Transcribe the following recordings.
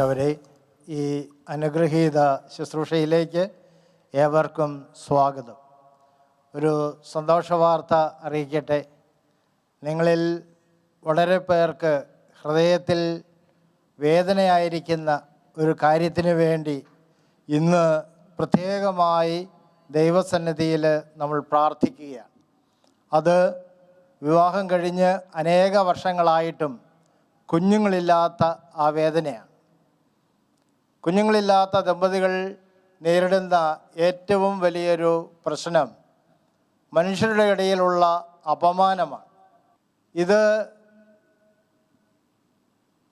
പ്രിയപ്പെട്ടവരെ, ഈ അനുഗ്രഹീത ശുശ്രൂഷയിലേക്ക് ഏവർക്കും സ്വാഗതം. ഒരു സന്തോഷ വാർത്ത അറിയിക്കട്ടെ. നിങ്ങളിൽ വളരെ പേർക്ക് ഹൃദയത്തിൽ വേദനയായിരിക്കുന്ന ഒരു കാര്യത്തിന് വേണ്ടി ഇന്ന് പ്രത്യേകമായി ദൈവസന്നിധിയിൽ നമ്മൾ പ്രാർത്ഥിക്കുകയാണ്. അത് വിവാഹം കഴിഞ്ഞ് അനേക വർഷങ്ങളായിട്ടും കുഞ്ഞുങ്ങളില്ലാത്ത ആ വേദനയാണ്. കുഞ്ഞുങ്ങളില്ലാത്ത ദമ്പതികൾ നേരിടുന്ന ഏറ്റവും വലിയൊരു പ്രശ്നം മനുഷ്യരുടെ ഇടയിലുള്ള അപമാനമാണ്. ഇത്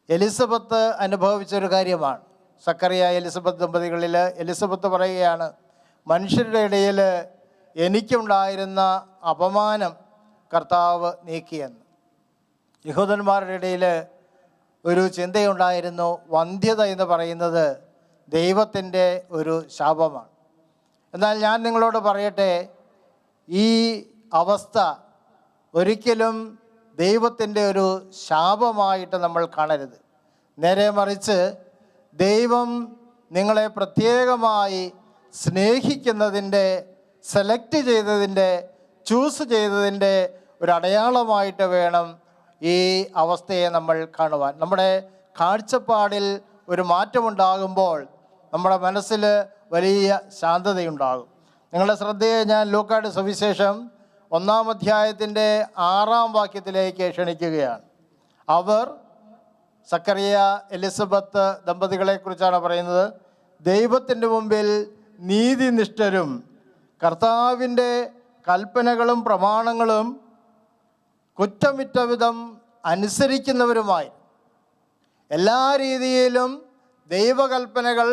എലിസബത്ത് അനുഭവിച്ചൊരു കാര്യമാണ്. സക്കറിയ എലിസബത്ത് ദമ്പതികളിൽ എലിസബത്ത് പറയുകയാണ്, മനുഷ്യരുടെ ഇടയിൽ എനിക്കുണ്ടായിരുന്ന അപമാനം കർത്താവ് നീക്കിയെന്ന്. യഹൂദന്മാരുടെ ഇടയിൽ ഒരു ചിന്തയുണ്ടായിരുന്നു, വന്ധ്യത എന്ന് പറയുന്നത് ദൈവത്തിൻ്റെ ഒരു ശാപമാണ്. എന്നാൽ ഞാൻ നിങ്ങളോട് പറയട്ടെ, ഈ അവസ്ഥ ഒരിക്കലും ദൈവത്തിൻ്റെ ഒരു ശാപമായിട്ട് നമ്മൾ കാണരുത്. നേരെ മറിച്ച് ദൈവം നിങ്ങളെ പ്രത്യേകമായി സ്നേഹിക്കുന്നതിൻ്റെ, സെലക്ട് ചെയ്തതിൻ്റെ, ചൂസ് ചെയ്തതിൻ്റെ ഒരു അടയാളമായിട്ട് വേണം ഈ അവസ്ഥയെ നമ്മൾ കാണുവാൻ. നമ്മുടെ കാഴ്ചപ്പാടിൽ ഒരു മാറ്റമുണ്ടാകുമ്പോൾ നമ്മുടെ മനസ്സിൽ വലിയ ശാന്തതയുണ്ടാകും. നിങ്ങളുടെ ശ്രദ്ധയെ ഞാൻ ലൂക്കായുടെ സുവിശേഷം 1-ാം അധ്യായത്തിൻ്റെ 6-ാം വാക്യത്തിലേക്ക് ക്ഷണിക്കുകയാണ്. അവർ, സക്കറിയ എലിസബത്ത് ദമ്പതികളെക്കുറിച്ചാണ് പറയുന്നത്, ദൈവത്തിൻ്റെ മുമ്പിൽ നീതിനിഷ്ഠരും കർത്താവിൻ്റെ കൽപ്പനകളും പ്രമാണങ്ങളും കുറ്റമിറ്റ വിധം അനുസരിക്കുന്നവരുമായി. എല്ലാ രീതിയിലും ദൈവകൽപ്പനകൾ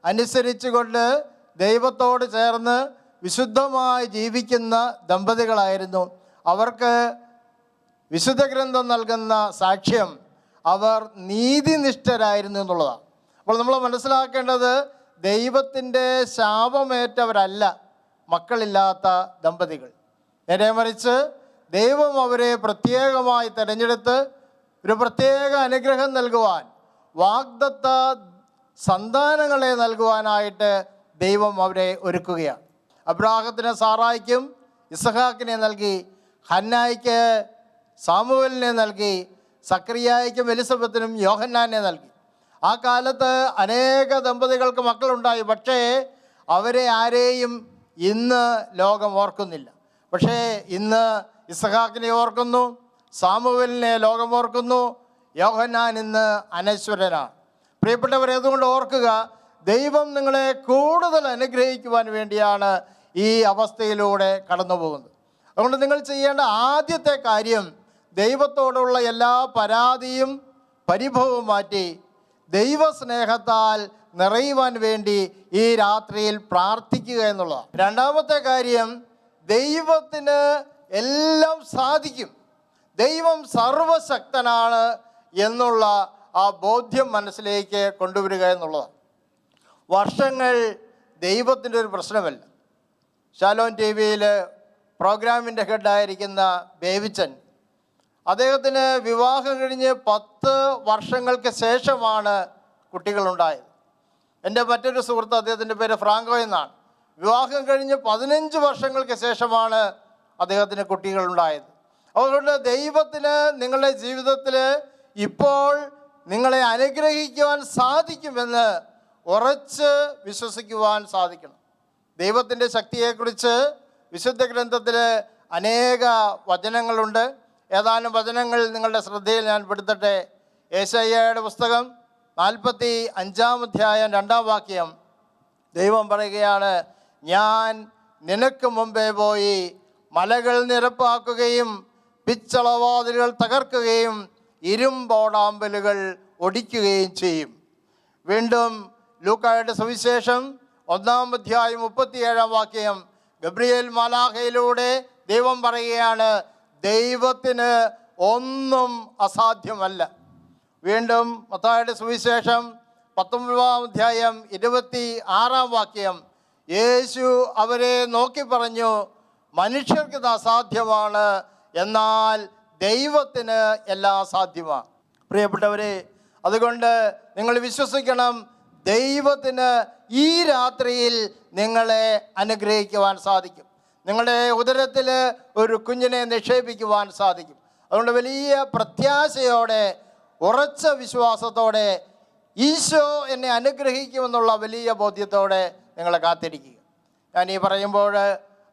അനുസരിച്ചുകൊണ്ട് ദൈവത്തോട് ചേർന്ന് വിശുദ്ധമായി ജീവിക്കുന്ന ദമ്പതികളായിരുന്നു. അവർക്ക് വിശുദ്ധ ഗ്രന്ഥം നൽകുന്ന സാക്ഷ്യം അവർ നീതിനിഷ്ഠരായിരുന്നു എന്നുള്ളതാണ്. അപ്പോൾ നമ്മൾ മനസ്സിലാക്കേണ്ടത്, ദൈവത്തിൻ്റെ ശാപമേറ്റവരല്ല മക്കളില്ലാത്ത ദമ്പതികൾ. നേരെ മറിച്ച് ദൈവം അവരെ പ്രത്യേകമായി തിരഞ്ഞെടുത്ത് ഒരു പ്രത്യേക അനുഗ്രഹം നൽകുവാൻ, വാഗ്ദത്ത സന്താനങ്ങളെ നൽകുവാനായിട്ട് ദൈവം അവരെ ഒരുക്കുകയാണ്. അബ്രാഹത്തിന് സാറായിക്കും ഇസഹാക്കിനെ നൽകി, ഹന്നായിക്ക് സാമുവേലിനെ നൽകി, സക്രിയായിക്കും എലിസബത്തിനും യോഹന്നാനെ നൽകി. ആ കാലത്ത് അനേക ദമ്പതികൾക്ക് മക്കളുണ്ടായി. പക്ഷേ അവരെ ആരെയും ഇന്ന് ലോകം ഓർക്കുന്നില്ല. പക്ഷേ ഇന്ന് ഇസഹാക്കിനെ ഓർക്കുന്നു, സാമുവേലിനെ ലോകം ഓർക്കുന്നു, യോഹന്നാൻ ഇന്ന് അനശ്വരനാണ്. പ്രിയപ്പെട്ടവരെ, അതുകൊണ്ട് ഓർക്കുക, ദൈവം നിങ്ങളെ കൂടുതൽ അനുഗ്രഹിക്കുവാൻ വേണ്ടിയാണ് ഈ അവസ്ഥയിലൂടെ കടന്നു പോകുന്നത്. അതുകൊണ്ട് നിങ്ങൾ ചെയ്യേണ്ട ആദ്യത്തെ കാര്യം, ദൈവത്തോടുള്ള എല്ലാ പരാതിയും പരിഭവവും മാറ്റി ദൈവസ്നേഹത്താൽ നിറയുവാൻ വേണ്ടി ഈ രാത്രിയിൽ പ്രാർത്ഥിക്കുക എന്നുള്ളതാണ്. രണ്ടാമത്തെ കാര്യം, ദൈവത്തിന് എല്ലാം സാധിക്കും, ദൈവം സർവശക്തനാണ് എന്നുള്ള ആ ബോധ്യം മനസ്സിലേക്ക് കൊണ്ടുവരിക എന്നുള്ളതാണ്. വർഷങ്ങൾ ദൈവത്തിൻ്റെ ഒരു പ്രശ്നമല്ല. ഷാലോം ടി വിയിൽ പ്രോഗ്രാമിൻ്റെ ഹെഡായിരിക്കുന്ന ബേബിച്ചൻ, അദ്ദേഹത്തിന് വിവാഹം കഴിഞ്ഞ് 10 വർഷങ്ങൾക്ക് ശേഷമാണ് കുട്ടികളുണ്ടായത്. എൻ്റെ മറ്റൊരു സുഹൃത്ത്, അദ്ദേഹത്തിൻ്റെ പേര് ഫ്രാങ്കോ എന്നാണ്, വിവാഹം കഴിഞ്ഞ് 15 വർഷങ്ങൾക്ക് ശേഷമാണ് അദ്ദേഹത്തിന് കുട്ടികളുണ്ടായത്. അതുകൊണ്ട് ദൈവത്തിന് നിങ്ങളുടെ ജീവിതത്തിൽ ഇപ്പോൾ നിങ്ങളെ അനുഗ്രഹിക്കുവാൻ സാധിക്കുമെന്ന് ഉറച്ച് വിശ്വസിക്കുവാൻ സാധിക്കണം. ദൈവത്തിൻ്റെ ശക്തിയെക്കുറിച്ച് വിശുദ്ധ ഗ്രന്ഥത്തിൽ അനേക വചനങ്ങളുണ്ട്. ഏതാനും വചനങ്ങൾ നിങ്ങളുടെ ശ്രദ്ധയിൽ ഞാൻ പെടുത്തട്ടെ. യെശയ്യായുടെ പുസ്തകം 45-ാം അധ്യായം 2-ാം വാക്യം ദൈവം പറയുകയാണ്, ഞാൻ നിനക്ക് മുമ്പേ പോയി മലകൾ നിരപ്പാക്കുകയും പിച്ചളവാതിലുകൾ തകർക്കുകയും ഇരുമ്പോടാമ്പലുകൾ ഒടിക്കുകയും ചെയ്യും. വീണ്ടും ലൂക്കായുടെ സുവിശേഷം 1-ാം അധ്യായം 37-ാം വാക്യം ഗബ്രിയേൽ മാലാഖയിലൂടെ ദൈവം പറയുകയാണ്, ദൈവത്തിന് ഒന്നും അസാധ്യമല്ല. വീണ്ടും മത്തായിയുടെ സുവിശേഷം 19-ാം അധ്യായം 26-ാം വാക്യം യേശു അവരെ നോക്കി പറഞ്ഞു, മനുഷ്യർക്ക് ഇത് അസാധ്യമാണ്, എന്നാൽ ദൈവത്തിന് എല്ലാം സാധ്യമാണ്. പ്രിയപ്പെട്ടവരെ, അതുകൊണ്ട് നിങ്ങൾ വിശ്വസിക്കണം, ദൈവത്തിന് ഈ രാത്രിയിൽ നിങ്ങളെ അനുഗ്രഹിക്കുവാൻ സാധിക്കും. നിങ്ങളുടെ ഉദരത്തിൽ ഒരു കുഞ്ഞിനെ നിക്ഷേപിക്കുവാൻ സാധിക്കും. അതുകൊണ്ട് വലിയ പ്രത്യാശയോടെ, ഉറച്ച വിശ്വാസത്തോടെ, ഈശോ എന്നെ അനുഗ്രഹിക്കുമെന്നുള്ള വലിയ ബോധ്യത്തോടെ നിങ്ങൾ കാത്തിരിക്കുക. ഞാൻ ഈ പറയുമ്പോൾ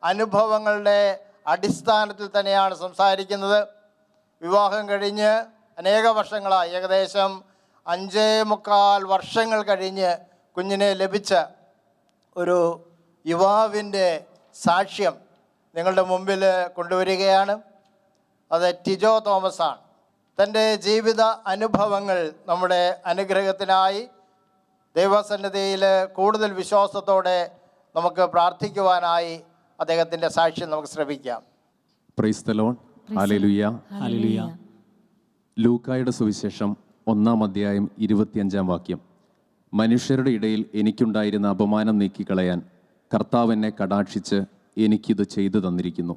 അനുഭവങ്ങളുടെ അടിസ്ഥാനത്തിൽ തന്നെയാണ് സംസാരിക്കുന്നത്. വിവാഹം കഴിഞ്ഞ് അനേക വർഷങ്ങളായി, ഏകദേശം 5.25 വർഷങ്ങൾ കഴിഞ്ഞ് കുഞ്ഞിനെ ലഭിച്ച ഒരു യുവാവിൻ്റെ സാക്ഷ്യം നിങ്ങളുടെ മുമ്പിൽ കൊണ്ടുവരികയാണ്. അത് ടിജോ തോമസാണ്. തൻ്റെ ജീവിത അനുഭവങ്ങൾ നമ്മുടെ അനുഗ്രഹത്തിനായി ദൈവസന്നിധിയിൽ കൂടുതൽ വിശ്വാസത്തോടെ നമുക്ക് പ്രാർത്ഥിക്കുവാനായി അദ്ദേഹത്തിൻ്റെ സാക്ഷ്യം നമുക്ക് ശ്രമിക്കാം. Price the Lord. Hallelujah. Hallelujah. ലൂക്കായുടെ സുവിശേഷം 1-ാം അധ്യായം 25-ാം വാക്യം. മനുഷ്യരുടെ ഇടയിൽ എനിക്കുണ്ടായിരുന്ന അപമാനം നീക്കിക്കളയാൻ കർത്താവ് എന്നെ കടാക്ഷിച്ച് എനിക്കിത് ചെയ്തു തന്നിരിക്കുന്നു.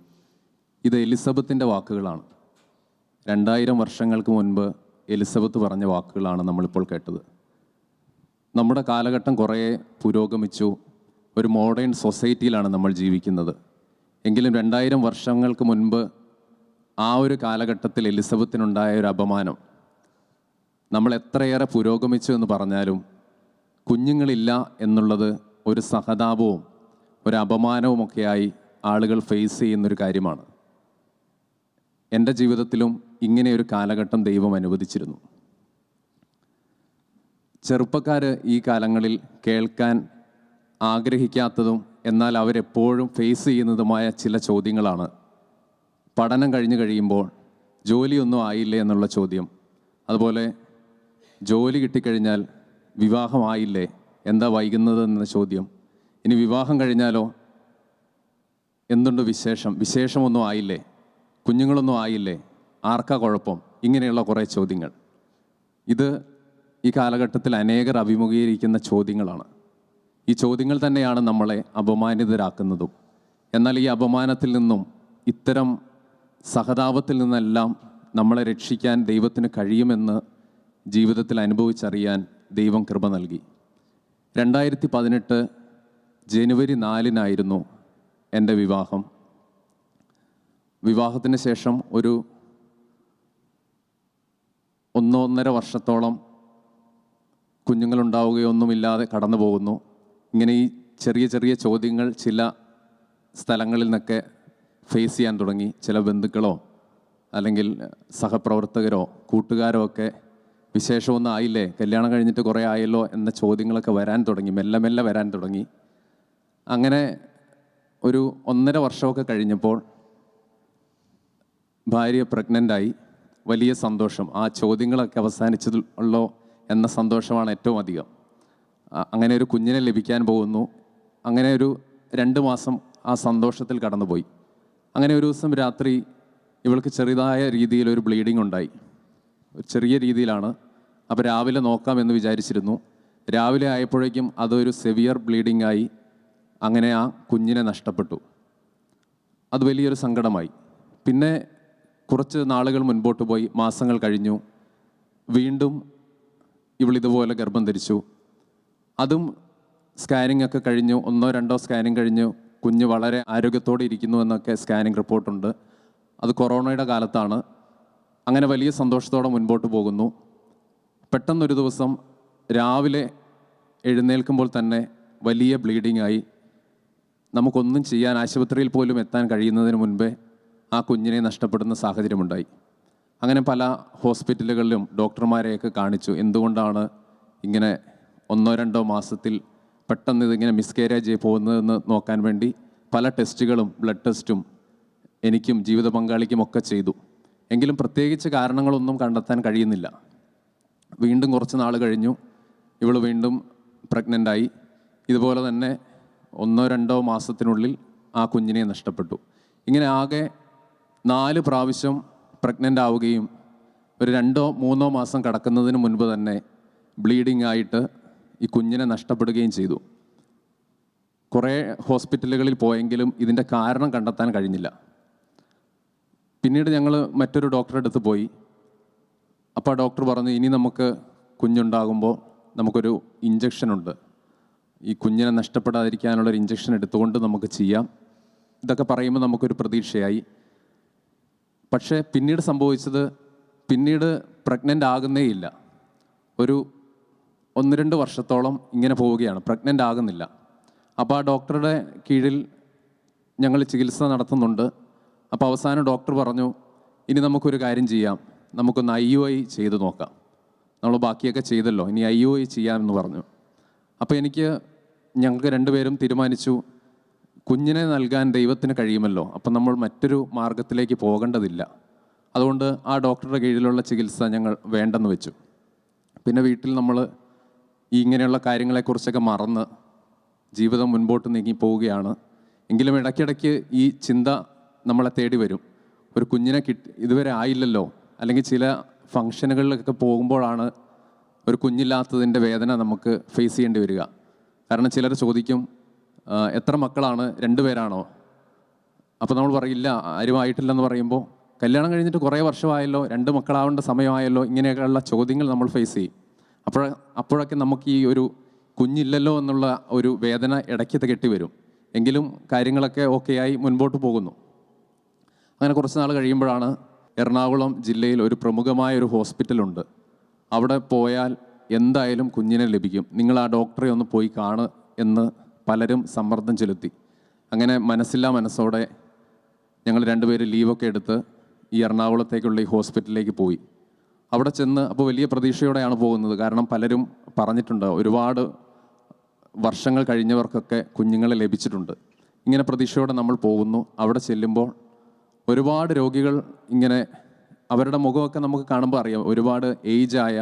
ഇത് എലിസബത്തിൻ്റെ വാക്കുകളാണ്. 2000 വർഷങ്ങൾക്ക് മുൻപ് എലിസബത്ത് പറഞ്ഞ വാക്കുകളാണ് നമ്മളിപ്പോൾ കേട്ടത്. നമ്മുടെ കാലഘട്ടം കുറേ പുരോഗമിച്ചു. ഒരു മോഡേൺ സൊസൈറ്റിയിലാണ് നമ്മൾ ജീവിക്കുന്നത്. എങ്കിലും 2000 വർഷങ്ങൾക്ക് മുൻപ് ആ ഒരു കാലഘട്ടത്തിൽ എലിസബത്തിനുണ്ടായ ഒരു അപമാനം, നമ്മൾ എത്രയേറെ പുരോഗമിച്ചു എന്ന് പറഞ്ഞാലും കുഞ്ഞുങ്ങളില്ല എന്നുള്ളത് ഒരു സഹതാപവും ഒരു അപമാനവുമൊക്കെയായി ആളുകൾ ഫേസ് ചെയ്യുന്നൊരു കാര്യമാണ്. എൻ്റെ ജീവിതത്തിലും ഇങ്ങനെയൊരു കാലഘട്ടം ദൈവം അനുവദിച്ചിരുന്നു. ചെറുപ്പക്കാർ ഈ കാലങ്ങളിൽ കേൾക്കാൻ ആഗ്രഹിക്കാത്തതും എന്നാൽ അവരെപ്പോഴും ഫേസ് ചെയ്യുന്നതുമായ ചില ചോദ്യങ്ങളാണ്. പഠനം കഴിഞ്ഞ് കഴിയുമ്പോൾ ജോലിയൊന്നും ആയില്ലേ എന്നുള്ള ചോദ്യം, അതുപോലെ ജോലി കിട്ടിക്കഴിഞ്ഞാൽ വിവാഹമായില്ലേ, എന്താ വൈകുന്നത് എന്ന ചോദ്യം, ഇനി വിവാഹം കഴിഞ്ഞാലോ എന്തുണ്ട് വിശേഷമൊന്നും ആയില്ലേ, കുഞ്ഞുങ്ങളൊന്നും ആയില്ലേ, ആർക്കാ കുഴപ്പം, ഇങ്ങനെയുള്ള കുറേ ചോദ്യങ്ങൾ. ഇത് ഈ കാലഘട്ടത്തിൽ അനേകർ അഭിമുഖീകരിക്കുന്ന ചോദ്യങ്ങളാണ്. ഈ ചോദ്യങ്ങൾ തന്നെയാണ് നമ്മളെ അപമാനിതരാക്കുന്നതും. എന്നാൽ ഈ അപമാനത്തിൽ നിന്നും, ഇത്തരം സഹതാപത്തിൽ നിന്നെല്ലാം നമ്മളെ രക്ഷിക്കാൻ ദൈവത്തിന് കഴിയുമെന്ന് ജീവിതത്തിൽ അനുഭവിച്ചറിയാൻ ദൈവം കൃപ നൽകി. 2018 ജനുവരി 4-നായിരുന്നു എൻ്റെ വിവാഹം. വിവാഹത്തിന് ശേഷം ഒരു 1.5 വർഷത്തോളം കുഞ്ഞുങ്ങളുണ്ടാവുകയൊന്നുമില്ലാതെ കടന്നു പോകുന്നു. ഇങ്ങനെ ഈ ചെറിയ ചെറിയ ചോദ്യങ്ങൾ ചില സ്ഥലങ്ങളിൽ നിന്നൊക്കെ ഫേസ് ചെയ്യാൻ തുടങ്ങി. ചില ബന്ധുക്കളോ അല്ലെങ്കിൽ സഹപ്രവർത്തകരോ കൂട്ടുകാരോ ഒക്കെ വിശേഷമൊന്നും ആയില്ലേ, കല്യാണം കഴിഞ്ഞിട്ട് കുറേ ആയല്ലോ എന്ന ചോദ്യങ്ങളൊക്കെ വരാൻ തുടങ്ങി, മെല്ലെ മെല്ലെ വരാൻ തുടങ്ങി. അങ്ങനെ ഒരു 1.5 വർഷമൊക്കെ കഴിഞ്ഞപ്പോൾ ഭാര്യ പ്രഗ്നൻ്റായി. വലിയ സന്തോഷം. ആ ചോദ്യങ്ങളൊക്കെ അവസാനിച്ചതുള്ളോ എന്ന സന്തോഷമാണ് ഏറ്റവും അധികം. അങ്ങനെ ഒരു കുഞ്ഞിനെ ലഭിക്കാൻ പോകുന്നു. അങ്ങനെ ഒരു 2 മാസം ആ സന്തോഷത്തിൽ കടന്നുപോയി. അങ്ങനെ ഒരു ദിവസം രാത്രി ഇവൾക്ക് ചെറുതായ രീതിയിലൊരു ബ്ലീഡിങ് ഉണ്ടായി. ഒരു ചെറിയ രീതിയിലാണ്. അപ്പോൾ രാവിലെ നോക്കാമെന്ന് വിചാരിച്ചിരുന്നു. രാവിലെ ആയപ്പോഴേക്കും അതൊരു സെവിയർ ബ്ലീഡിംഗ് ആയി. അങ്ങനെ ആ കുഞ്ഞിനെ നഷ്ടപ്പെട്ടു. അത് വലിയൊരു സങ്കടമായി. പിന്നെ കുറച്ച് നാളുകൾ മുൻപോട്ട് പോയി, മാസങ്ങൾ കഴിഞ്ഞു. വീണ്ടും ഇവളിതുപോലെ ഗർഭം ധരിച്ചു. അതും സ്കാനിങ് ഒക്കെ കഴിഞ്ഞു. 1-2 സ്കാനിങ് കഴിഞ്ഞു. കുഞ്ഞ് വളരെ ആരോഗ്യത്തോടെ ഇരിക്കുന്നു എന്നൊക്കെ സ്കാനിങ് റിപ്പോർട്ടുണ്ട്. അത് കൊറോണയുടെ കാലത്താണ്. അങ്ങനെ വലിയ സന്തോഷത്തോടെ മുൻപോട്ട് പോകുന്നു. പെട്ടെന്നൊരു ദിവസം രാവിലെ എഴുന്നേൽക്കുമ്പോൾ തന്നെ വലിയ ബ്ലീഡിംഗ് ആയി. നമുക്കൊന്നും ചെയ്യാൻ, ആശുപത്രിയിൽ പോലും എത്താൻ കഴിയുന്നതിന് മുൻപേ ആ കുഞ്ഞിനെ നഷ്ടപ്പെടുന്ന സാഹചര്യമുണ്ടായി. അങ്ങനെ പല ഹോസ്പിറ്റലുകളിലും ഡോക്ടർമാരെയൊക്കെ കാണിച്ചു. എന്തുകൊണ്ടാണ് ഇങ്ങനെ 1-2 മാസത്തിൽ പെട്ടെന്ന് ഇതിങ്ങനെ മിസ്കാരേജ് പോകുന്നതെന്ന് നോക്കാൻ വേണ്ടി പല ടെസ്റ്റുകളും ബ്ലഡ് ടെസ്റ്റും എനിക്കും ജീവിത പങ്കാളിക്കും ഒക്കെ ചെയ്തു. എങ്കിലും പ്രത്യേകിച്ച് കാരണങ്ങളൊന്നും കണ്ടെത്താൻ കഴിയുന്നില്ല. വീണ്ടും കുറച്ച് നാൾ കഴിഞ്ഞു. ഇവൾ വീണ്ടും പ്രഗ്നൻ്റായി. ഇതുപോലെ തന്നെ 1-2 മാസത്തിനുള്ളിൽ ആ കുഞ്ഞിനെ നഷ്ടപ്പെട്ടു. ഇങ്ങനെ ആകെ 4 പ്രാവശ്യം പ്രഗ്നൻ്റ് ആവുകയും ഒരു 2-3 മാസം കടക്കുന്നതിന് മുൻപ് തന്നെ ബ്ലീഡിംഗ് ആയിട്ട് ഈ കുഞ്ഞിനെ നഷ്ടപ്പെടുകയും ചെയ്തു. കുറേ ഹോസ്പിറ്റലുകളിൽ പോയെങ്കിലും ഇതിൻ്റെ കാരണം കണ്ടെത്താൻ കഴിഞ്ഞില്ല. പിന്നീട് ഞങ്ങൾ മറ്റൊരു ഡോക്ടറെ അടുത്ത് പോയി. അപ്പോൾ ഡോക്ടർ പറഞ്ഞു, ഇനി നമുക്ക് കുഞ്ഞുണ്ടാകുമ്പോൾ നമുക്കൊരു ഇഞ്ചക്ഷനുണ്ട്. ഈ കുഞ്ഞിനെ നഷ്ടപ്പെടാതിരിക്കാനുള്ളൊരു ഇഞ്ചക്ഷൻ എടുത്തുകൊണ്ട് നമുക്ക് ചെയ്യാം. ഇതൊക്കെ പറയുമ്പോൾ നമുക്കൊരു പ്രതീക്ഷയായി. പക്ഷേ പിന്നീട് സംഭവിച്ചത്, പിന്നീട് പ്രഗ്നൻ്റ് ആകുന്നേ ഇല്ല. ഒരു 1-2 വർഷത്തോളം ഇങ്ങനെ പോവുകയാണ്, പ്രഗ്നൻ്റ് ആകുന്നില്ല. അപ്പോൾ ആ ഡോക്ടറുടെ കീഴിൽ ഞങ്ങൾ ചികിത്സ നടത്തുന്നുണ്ട്. അപ്പോൾ അവസാനം ഡോക്ടർ പറഞ്ഞു, ഇനി നമുക്കൊരു കാര്യം ചെയ്യാം, നമുക്കൊന്ന് IUI ചെയ്ത് നോക്കാം. നമ്മൾ ബാക്കിയൊക്കെ ചെയ്തല്ലോ, ഇനി IUI ചെയ്യാമെന്ന് പറഞ്ഞു. അപ്പോൾ ഞങ്ങൾക്ക് 2 പേരും തീരുമാനിച്ചു, കുഞ്ഞിനെ നൽകാൻ ദൈവത്തിന് കഴിയുമല്ലോ, അപ്പം നമ്മൾ മറ്റൊരു മാർഗത്തിലേക്ക് പോകേണ്ടതില്ല. അതുകൊണ്ട് ആ ഡോക്ടറുടെ കീഴിലുള്ള ചികിത്സ ഞങ്ങൾ വേണ്ടെന്ന് വെച്ചു. പിന്നെ വീട്ടിൽ നമ്മൾ ഇങ്ങനെയുള്ള കാര്യങ്ങളെക്കുറിച്ചൊക്കെ മറന്ന് ജീവിതം മുൻപോട്ട് നീങ്ങി പോവുകയാണ്. എങ്കിലും ഇടയ്ക്കിടയ്ക്ക് ഈ ചിന്ത നമ്മളെ തേടി വരും. ഒരു കുഞ്ഞിനെ ഇതുവരെ ആയില്ലല്ലോ, അല്ലെങ്കിൽ ചില ഫങ്ഷനുകളിലൊക്കെ പോകുമ്പോഴാണ് ഒരു കുഞ്ഞില്ലാത്തതിൻ്റെ വേദന നമുക്ക് ഫേസ് ചെയ്യേണ്ടി വരിക. കാരണം ചിലർ ചോദിക്കും, എത്ര മക്കളാണ്, 2 പേരാണോ? അപ്പോൾ നമ്മൾ പറയില്ല, ആരുമായിട്ടില്ലെന്ന് പറയുമ്പോൾ, കല്യാണം കഴിഞ്ഞിട്ട് കുറേ വർഷമായല്ലോ, 2 മക്കളാവേണ്ട സമയമായല്ലോ, ഇങ്ങനെയൊക്കെയുള്ള ചോദ്യങ്ങൾ നമ്മൾ ഫേസ് ചെയ്യും. അപ്പോഴൊക്കെ നമുക്ക് ഈ ഒരു കുഞ്ഞില്ലല്ലോ എന്നുള്ള ഒരു വേദന ഇടയ്ക്ക് കെട്ടി വരും. എങ്കിലും കാര്യങ്ങളൊക്കെ ഓക്കെയായി മുൻപോട്ട് പോകുന്നു. അങ്ങനെ കുറച്ച് നാൾ കഴിയുമ്പോഴാണ് എറണാകുളം ജില്ലയിൽ ഒരു പ്രമുഖമായ ഒരു ഹോസ്പിറ്റലുണ്ട്. അവിടെ പോയാൽ എന്തായാലും കുഞ്ഞിനെ ലഭിക്കും, നിങ്ങൾ ആ ഡോക്ടറെ ഒന്ന് പോയി കാണ് എന്ന് പലരും സമ്മർദ്ദം ചെലുത്തി. അങ്ങനെ മനസ്സില്ലാ മനസ്സോടെ ഞങ്ങൾ 2 പേര് ലീവൊക്കെ എടുത്ത് ഈ എറണാകുളത്തേക്കുള്ള ഈ ഹോസ്പിറ്റലിലേക്ക് പോയി. അവിടെ ചെന്ന് അപ്പോൾ വലിയ പ്രതീക്ഷയോടെയാണ് പോകുന്നത്. കാരണം പലരും പറഞ്ഞിട്ടുണ്ട്, ഒരുപാട് വർഷങ്ങൾ കഴിഞ്ഞവർക്കൊക്കെ കുഞ്ഞുങ്ങളെ ലഭിച്ചിട്ടുണ്ട്. ഇങ്ങനെ പ്രതീക്ഷയോടെ നമ്മൾ പോകുന്നു. അവിടെ ചെല്ലുമ്പോൾ ഒരുപാട് രോഗികൾ, ഇങ്ങനെ അവരുടെ മുഖമൊക്കെ നമുക്ക് കാണുമ്പോൾ അറിയാം, ഒരുപാട് ഏജായ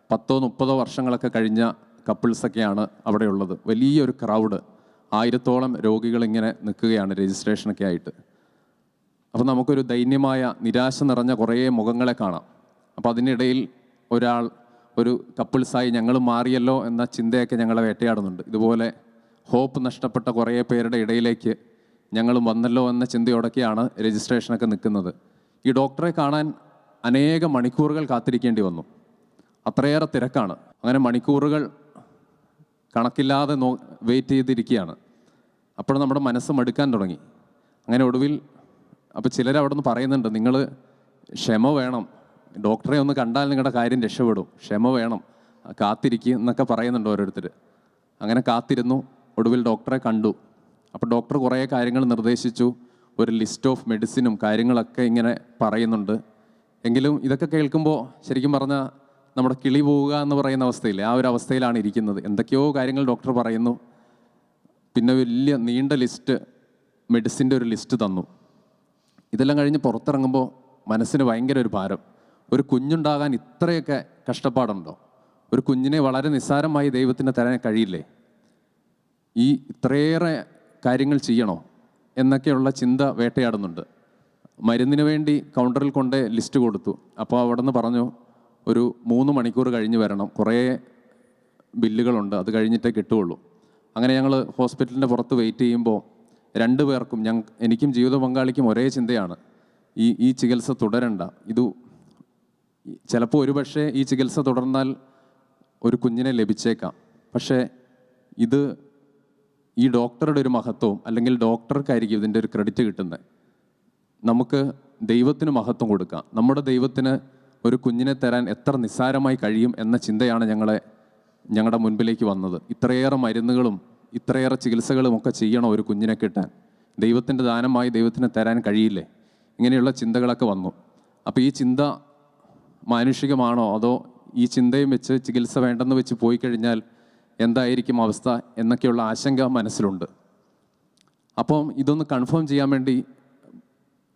10-30 വർഷങ്ങളൊക്കെ കഴിഞ്ഞ കപ്പിൾസൊക്കെയാണ് അവിടെയുള്ളത്. വലിയൊരു ക്രൗഡ്, 1000-ഓളം രോഗികൾ ഇങ്ങനെ നിൽക്കുകയാണ് രജിസ്ട്രേഷനൊക്കെ ആയിട്ട്. അപ്പോൾ നമുക്കൊരു ദൈന്യമായ നിരാശ നിറഞ്ഞ കുറേ മുഖങ്ങളെ കാണാം. അപ്പോൾ അതിനിടയിൽ ഒരു കപ്പിൾസായി ഞങ്ങൾ മാറിയല്ലോ എന്ന ചിന്തയൊക്കെ ഞങ്ങളെ വേട്ടയാടുന്നുണ്ട്. ഇതുപോലെ ഹോപ്പ് നഷ്ടപ്പെട്ട കുറേ പേരുടെ ഇടയിലേക്ക് ഞങ്ങൾ വന്നല്ലോ എന്ന ചിന്തയോടൊക്കെയാണ് രജിസ്ട്രേഷനൊക്കെ നിൽക്കുന്നത്. ഈ ഡോക്ടറെ കാണാൻ അനേകം മണിക്കൂറുകൾ കാത്തിരിക്കേണ്ടി വന്നു. അത്രയേറെ തിരക്കാണ്. അങ്ങനെ മണിക്കൂറുകൾ കണക്കില്ലാതെ വെയിറ്റ് ചെയ്തിരിക്കുകയാണ്. അപ്പോൾ നമ്മുടെ മനസ്സ് മടുക്കാൻ തുടങ്ങി. അങ്ങനെ ഒടുവിൽ അപ്പോൾ ചിലർ അവിടെ നിന്ന് പറയുന്നുണ്ട്, നിങ്ങൾ ക്ഷമ വേണം, ഡോക്ടറെ ഒന്ന് കണ്ടാൽ നിങ്ങളുടെ കാര്യം രക്ഷപ്പെടും, ക്ഷമ വേണം, കാത്തിരിക്കുക എന്നൊക്കെ പറയുന്നുണ്ട് ഓരോരുത്തർ. അങ്ങനെ കാത്തിരുന്നു. ഒടുവിൽ ഡോക്ടറെ കണ്ടു. അപ്പോൾ ഡോക്ടർ കുറേ കാര്യങ്ങൾ നിർദ്ദേശിച്ചു. ഒരു ലിസ്റ്റ് ഓഫ് മെഡിസിനും കാര്യങ്ങളൊക്കെ ഇങ്ങനെ പറയുന്നുണ്ട്. എങ്കിലും ഇതൊക്കെ കേൾക്കുമ്പോൾ ശരിക്കും പറഞ്ഞാൽ നമ്മുടെ കിളി പോവുക എന്ന് പറയുന്ന അവസ്ഥയില്ലേ, ആ ഒരു അവസ്ഥയിലാണ് ഇരിക്കുന്നത്. എന്തൊക്കെയോ കാര്യങ്ങൾ ഡോക്ടർ പറയുന്നു. പിന്നെ വലിയ നീണ്ട ലിസ്റ്റ്, മെഡിസിൻ്റെ ഒരു ലിസ്റ്റ് തന്നു. ഇതെല്ലാം കഴിഞ്ഞ് പുറത്തിറങ്ങുമ്പോൾ മനസ്സിന് ഭയങ്കര ഒരു ഭാരം. ഒരു കുഞ്ഞുണ്ടാകാൻ ഇത്രയൊക്കെ കഷ്ടപ്പാടുണ്ടോ? ഒരു കുഞ്ഞിനെ വളരെ നിസ്സാരമായി ദൈവത്തിന് തരാൻ കഴിയില്ലേ? ഈ ഇത്രയേറെ കാര്യങ്ങൾ ചെയ്യണോ എന്നൊക്കെയുള്ള ചിന്ത വേട്ടയാടുന്നുണ്ട്. മരുന്നിന് വേണ്ടി കൗണ്ടറിൽ കൊണ്ട് ലിസ്റ്റ് കൊടുത്തു. അപ്പോൾ അവിടെ നിന്ന് പറഞ്ഞു, ഒരു 3 മണിക്കൂർ കഴിഞ്ഞ് വരണം, കുറേ ബില്ലുകളുണ്ട്, അത് കഴിഞ്ഞിട്ടേ കിട്ടുകയുള്ളൂ. അങ്ങനെ ഞങ്ങൾ ഹോസ്പിറ്റലിൻ്റെ പുറത്ത് വെയിറ്റ് ചെയ്യുമ്പോൾ 2 പേർക്കും, എനിക്കും ജീവിത പങ്കാളിക്കും ഒരേ ചിന്തയാണ്, ഈ ചികിത്സ തുടരണ്ട. ചിലപ്പോൾ ഒരുപക്ഷെ ഈ ചികിത്സ തുടർന്നാൽ ഒരു കുഞ്ഞിനെ ലഭിച്ചേക്കാം. പക്ഷേ ഈ ഡോക്ടറുടെ ഒരു മഹത്വവും, അല്ലെങ്കിൽ ഡോക്ടർക്കായിരിക്കും ഇതിൻ്റെ ഒരു ക്രെഡിറ്റ് കിട്ടുന്നത്. നമുക്ക് ദൈവത്തിന് മഹത്വം കൊടുക്കാം. നമ്മുടെ ദൈവത്തിന് ഒരു കുഞ്ഞിനെ തരാൻ എത്ര നിസ്സാരമായി കഴിയും എന്ന ചിന്തയാണ് ഞങ്ങളുടെ മുൻപിലേക്ക് വന്നത്. ഇത്രയേറെ മരുന്നുകളും ഇത്രയേറെ ചികിത്സകളും ഒക്കെ ചെയ്യണോ ഒരു കുഞ്ഞിനെ കിട്ടാൻ? ദൈവത്തിൻ്റെ ദാനമായി ദൈവത്തിന് തരാൻ കഴിയില്ലേ? ഇങ്ങനെയുള്ള ചിന്തകളൊക്കെ വന്നു. അപ്പോൾ ഈ ചിന്ത മാനുഷികമാണോ, അതോ ഈ ചിന്തയും വെച്ച് ചികിത്സ വേണ്ടെന്ന് വെച്ച് പോയി കഴിഞ്ഞാൽ എന്തായിരിക്കും അവസ്ഥ എന്നൊക്കെയുള്ള ആശങ്ക മനസ്സിലുണ്ട്. അപ്പം ഇതൊന്ന് കൺഫേം ചെയ്യാൻ വേണ്ടി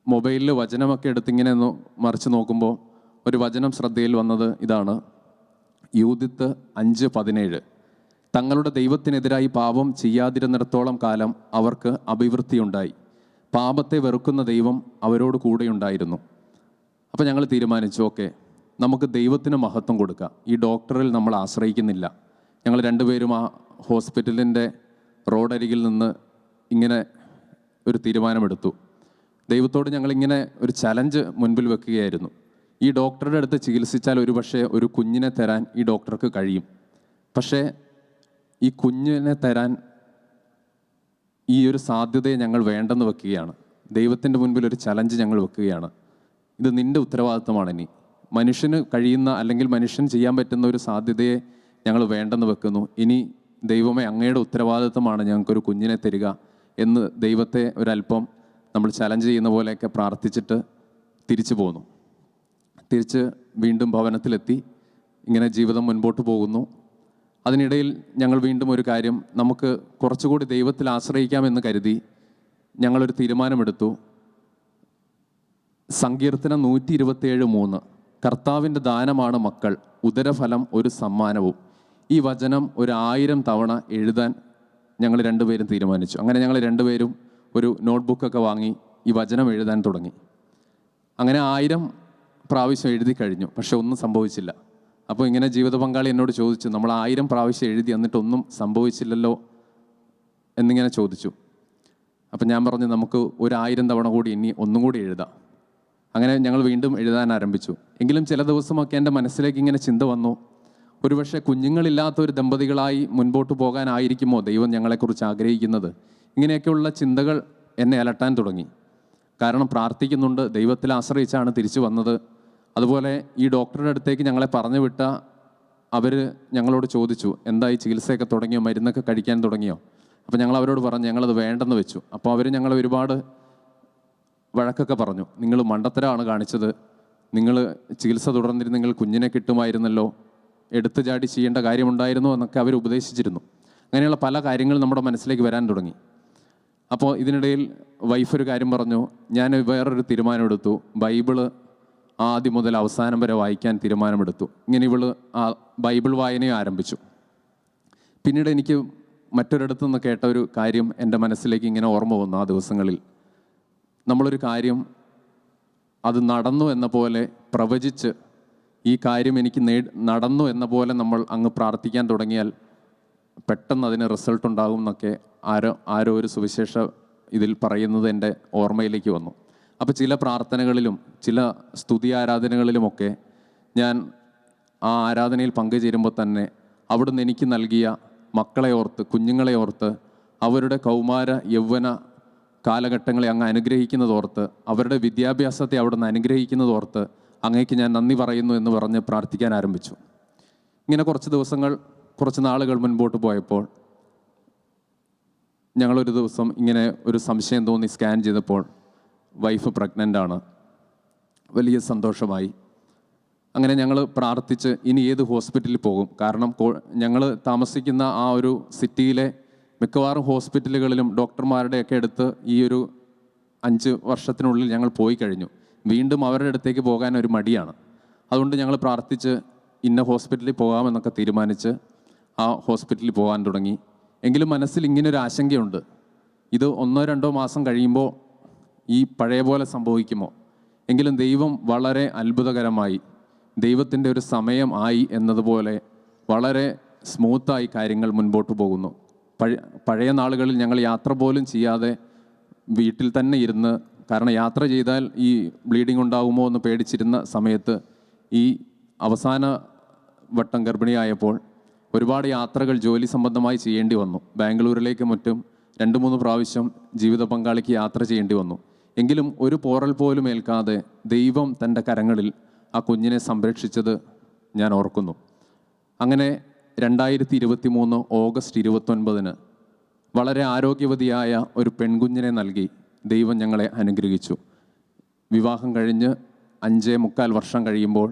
മൊബൈലിൽ വചനമൊക്കെ എടുത്തിങ്ങനെ ഒന്ന് മറിച്ച് നോക്കുമ്പോൾ ഒരു വചനം ശ്രദ്ധയിൽ വന്നത് ഇതാണ്. യൂദിത്ത് 5:17. തങ്ങളുടെ ദൈവത്തിനെതിരായി പാപം ചെയ്യാതിരുന്നിടത്തോളം കാലം അവർക്ക് അഭിവൃദ്ധിയുണ്ടായി. പാപത്തെ വെറുക്കുന്ന ദൈവം അവരോട് കൂടെയുണ്ടായിരുന്നു. അപ്പോൾ ഞങ്ങൾ തീരുമാനിച്ചു, ഓക്കെ, നമുക്ക് ദൈവത്തിന് മഹത്വം കൊടുക്കാം. ഈ ഡോക്ടറിൽ നമ്മൾ ആശ്രയിക്കുന്നില്ല. ഞങ്ങൾ 2 പേരും ആ ഹോസ്പിറ്റലിൻ്റെ റോഡരികിൽ നിന്ന് ഇങ്ങനെ ഒരു തീരുമാനമെടുത്തു. ദൈവത്തോട് ഞങ്ങളിങ്ങനെ ഒരു ചലഞ്ച് മുൻപിൽ വെക്കുകയായിരുന്നു. ഈ ഡോക്ടറുടെ അടുത്ത് ചികിത്സിച്ചാൽ ഒരുപക്ഷെ ഒരു കുഞ്ഞിനെ തരാൻ ഈ ഡോക്ടർക്ക് കഴിയും. പക്ഷേ ഈ കുഞ്ഞിനെ തരാൻ ഈ ഒരു സാധ്യതയെ ഞങ്ങൾ വേണ്ടെന്ന് വെക്കുകയാണ്. ദൈവത്തിൻ്റെ മുൻപിൽ ഒരു ചലഞ്ച് ഞങ്ങൾ വെക്കുകയാണ്. ഇത് നിൻ്റെ ഉത്തരവാദിത്തമാണ്. ഇനി മനുഷ്യന് കഴിയുന്ന അല്ലെങ്കിൽ മനുഷ്യൻ ചെയ്യാൻ പറ്റുന്ന ഒരു സാധ്യതയെ ഞങ്ങൾ വേണ്ടെന്ന് വെക്കുന്നു. ഇനി ദൈവമേ, അങ്ങയുടെ ഉത്തരവാദിത്തമാണ് ഞങ്ങൾക്കൊരു കുഞ്ഞിനെ തരിക എന്ന് ദൈവത്തെ ഒരല്പം നമ്മൾ ചലഞ്ച് ചെയ്യുന്ന പോലെയൊക്കെ പ്രാർത്ഥിച്ചിട്ട് തിരിച്ചു പോന്നു. തിരിച്ച് വീണ്ടും ഭവനത്തിലെത്തി. ഇങ്ങനെ ജീവിതം മുൻപോട്ട് പോകുന്നു. അതിനിടയിൽ ഞങ്ങൾ വീണ്ടും ഒരു കാര്യം, നമുക്ക് കുറച്ചുകൂടി ദൈവത്തിൽ ആശ്രയിക്കാമെന്ന് കരുതി ഞങ്ങളൊരു തീരുമാനമെടുത്തു. സങ്കീർത്തനം 127:3, കർത്താവിൻ്റെ ദാനമാണ് മക്കൾ, ഉദരഫലം ഒരു സമ്മാനവും. ഈ വചനം 1000 തവണ എഴുതാൻ ഞങ്ങൾ രണ്ടുപേരും തീരുമാനിച്ചു. അങ്ങനെ ഞങ്ങൾ രണ്ടുപേരും ഒരു നോട്ട്ബുക്കൊക്കെ വാങ്ങി ഈ വചനം എഴുതാൻ തുടങ്ങി. അങ്ങനെ 1000 പ്രാവശ്യം എഴുതി കഴിഞ്ഞു. പക്ഷെ ഒന്നും സംഭവിച്ചില്ല. അപ്പോൾ ഇങ്ങനെ ജീവിത പങ്കാളി എന്നോട് ചോദിച്ചു, നമ്മൾ 1000 പ്രാവശ്യം എഴുതി എന്നിട്ടൊന്നും സംഭവിച്ചില്ലല്ലോ എന്നിങ്ങനെ ചോദിച്ചു. അപ്പം ഞാൻ പറഞ്ഞു, നമുക്ക് 1000 തവണ കൂടി ഇനി ഒന്നും കൂടി എഴുതാം. അങ്ങനെ ഞങ്ങൾ വീണ്ടും എഴുതാൻ ആരംഭിച്ചു. എങ്കിലും ചില ദിവസമൊക്കെ എൻ്റെ മനസ്സിലേക്ക് ഇങ്ങനെ ചിന്ത വന്നു, ഒരുപക്ഷെ കുഞ്ഞുങ്ങളില്ലാത്ത ഒരു ദമ്പതികളായി മുൻപോട്ട് പോകാനായിരിക്കുമോ ദൈവം ഞങ്ങളെക്കുറിച്ച് ആഗ്രഹിക്കുന്നത്. ഇങ്ങനെയൊക്കെയുള്ള ചിന്തകൾ എന്നെ അലട്ടാൻ തുടങ്ങി. കാരണം പ്രാർത്ഥിക്കുന്നുണ്ട്, ദൈവത്തിൽ ആശ്രയിച്ചാണ് തിരിച്ചു വന്നത്. അതുപോലെ ഈ ഡോക്ടറുടെ അടുത്തേക്ക് ഞങ്ങളെ പറഞ്ഞു വിട്ട അവർ ഞങ്ങളോട് ചോദിച്ചു, എന്തായി, ചികിത്സയൊക്കെ തുടങ്ങിയോ, മരുന്നൊക്കെ കഴിക്കാൻ തുടങ്ങിയോ? അപ്പോൾ ഞങ്ങൾ അവരോട് പറഞ്ഞു ഞങ്ങളത് വേണ്ടെന്ന് വെച്ചു. അപ്പോൾ അവർ ഞങ്ങളെ ഒരുപാട് വഴക്കൊക്കെ പറഞ്ഞു. നിങ്ങൾ മണ്ടത്തരമാണ് കാണിച്ചത്, നിങ്ങൾ ചികിത്സ തുടർന്നിരുന്നെങ്കിൽ കുഞ്ഞിനെ കിട്ടുമായിരുന്നല്ലോ, എടുത്തു ചാടി ചെയ്യേണ്ട കാര്യമുണ്ടായിരുന്നു എന്നൊക്കെ അവർ ഉപദേശിച്ചിരുന്നു. അങ്ങനെയുള്ള പല കാര്യങ്ങളും നമ്മുടെ മനസ്സിലേക്ക് വരാൻ തുടങ്ങി. അപ്പോൾ ഇതിനിടയിൽ വൈഫ് ഒരു കാര്യം പറഞ്ഞു, ഞാൻ വേറൊരു തീരുമാനമെടുത്തു, ബൈബിള് ആദ്യം മുതൽ അവസാനം വരെ വായിക്കാൻ തീരുമാനമെടുത്തു. ഇങ്ങനെ ഇവള് ആ ബൈബിൾ വായനയും ആരംഭിച്ചു. പിന്നീട് എനിക്ക് മറ്റൊരിടത്തു നിന്ന് കേട്ട ഒരു കാര്യം എൻ്റെ മനസ്സിലേക്ക് ഇങ്ങനെ ഓർമ്മ വന്നു. ആ ദിവസങ്ങളിൽ നമ്മളൊരു കാര്യം അത് നടന്നു എന്ന പോലെ പ്രവചിച്ച്, ഈ കാര്യം എനിക്ക് നടന്നു എന്ന പോലെ നമ്മൾ അങ്ങ് പ്രാർത്ഥിക്കാൻ തുടങ്ങിയാൽ പെട്ടെന്ന് അതിന് റിസൾട്ട് ഉണ്ടാകും എന്നൊക്കെ ആരോ ഒരു സുവിശേഷ ഇതിൽ പറയുന്നത് എൻ്റെ ഓർമ്മയിലേക്ക് വന്നു. അപ്പോൾ ചില പ്രാർത്ഥനകളിലും ചില സ്തുതി ആരാധനകളിലുമൊക്കെ ഞാൻ ആ ആരാധനയിൽ പങ്കുചേരുമ്പോൾ തന്നെ അവിടുന്ന് എനിക്ക് നൽകിയ മക്കളെ ഓർത്ത്, കുഞ്ഞുങ്ങളെ ഓർത്ത്, അവരുടെ കൗമാര യൗവന കാലഘട്ടങ്ങളെ അങ്ങ് അനുഗ്രഹിക്കുന്നതോർത്ത്, അവരുടെ വിദ്യാഭ്യാസത്തെ അവിടുന്ന് അനുഗ്രഹിക്കുന്നതോർത്ത് അങ്ങേക്ക് ഞാൻ നന്ദി പറയുന്നു എന്ന് പറഞ്ഞ് പ്രാർത്ഥിക്കാൻ ആരംഭിച്ചു. ഇങ്ങനെ കുറച്ച് നാളുകൾ മുൻപോട്ട് പോയപ്പോൾ ഞങ്ങളൊരു ദിവസം ഇങ്ങനെ ഒരു സംശയം തോന്നി സ്കാൻ ചെയ്തപ്പോൾ വൈഫ് പ്രഗ്നൻ്റാണ്. വലിയ സന്തോഷമായി. അങ്ങനെ ഞങ്ങൾ പ്രാർത്ഥിച്ച് ഇനി ഏത് ഹോസ്പിറ്റലിൽ പോകും. കാരണം ഞങ്ങൾ താമസിക്കുന്ന ആ ഒരു സിറ്റിയിലെ മിക്കവാറും ഹോസ്പിറ്റലുകളിലും ഡോക്ടർമാരുടെയൊക്കെ അടുത്ത് ഈ ഒരു 5 വർഷത്തിനുള്ളിൽ ഞങ്ങൾ പോയി കഴിഞ്ഞു. വീണ്ടും അവരുടെ അടുത്തേക്ക് പോകാൻ ഒരു മടിയാണ്. അതുകൊണ്ട് ഞങ്ങൾ പ്രാർത്ഥിച്ച് ഇന്ന ഹോസ്പിറ്റലിൽ പോകാമെന്നൊക്കെ തീരുമാനിച്ച് ആ ഹോസ്പിറ്റലിൽ പോകാൻ തുടങ്ങി. എങ്കിലും മനസ്സിൽ ഇങ്ങനൊരു ആശങ്കയുണ്ട്, ഇത് 1-2 മാസം കഴിയുമ്പോൾ ഈ പഴയ പോലെ സംഭവിക്കുമോ? എങ്കിലും ദൈവം വളരെ അത്ഭുതകരമായി, ദൈവത്തിൻ്റെ ഒരു സമയം ആയി എന്നതുപോലെ വളരെ സ്മൂത്തായി കാര്യങ്ങൾ മുൻപോട്ട് പോകുന്നു. പഴയ നാളുകളിൽ ഞങ്ങൾ യാത്ര പോലും ചെയ്യാതെ വീട്ടിൽ തന്നെ ഇരുന്ന്, കാരണം യാത്ര ചെയ്താൽ ഈ ബ്ലീഡിങ് ഉണ്ടാകുമോ എന്ന് പേടിച്ചിരുന്ന സമയത്ത് ഈ അവസാന വട്ടം ഗർഭിണിയായപ്പോൾ ഒരുപാട് യാത്രകൾ ജോലി സംബന്ധമായി ചെയ്യേണ്ടി വന്നു. ബാംഗ്ലൂരിലേക്ക് മറ്റും 2-3 പ്രാവശ്യം ജീവിത പങ്കാളിക്ക് യാത്ര ചെയ്യേണ്ടി വന്നു. എങ്കിലും ഒരു പോറൽ പോലും ഏൽക്കാതെ ദൈവം തൻ്റെ കരങ്ങളിൽ ആ കുഞ്ഞിനെ സംരക്ഷിച്ചത് ഞാൻ ഓർക്കുന്നു. അങ്ങനെ 2023 ഓഗസ്റ്റ് 29 വളരെ ആരോഗ്യവതിയായ ഒരു പെൺകുഞ്ഞിനെ നൽകി ദൈവം ഞങ്ങളെ അനുഗ്രഹിച്ചു. വിവാഹം കഴിഞ്ഞ് 5.25 വർഷം കഴിയുമ്പോൾ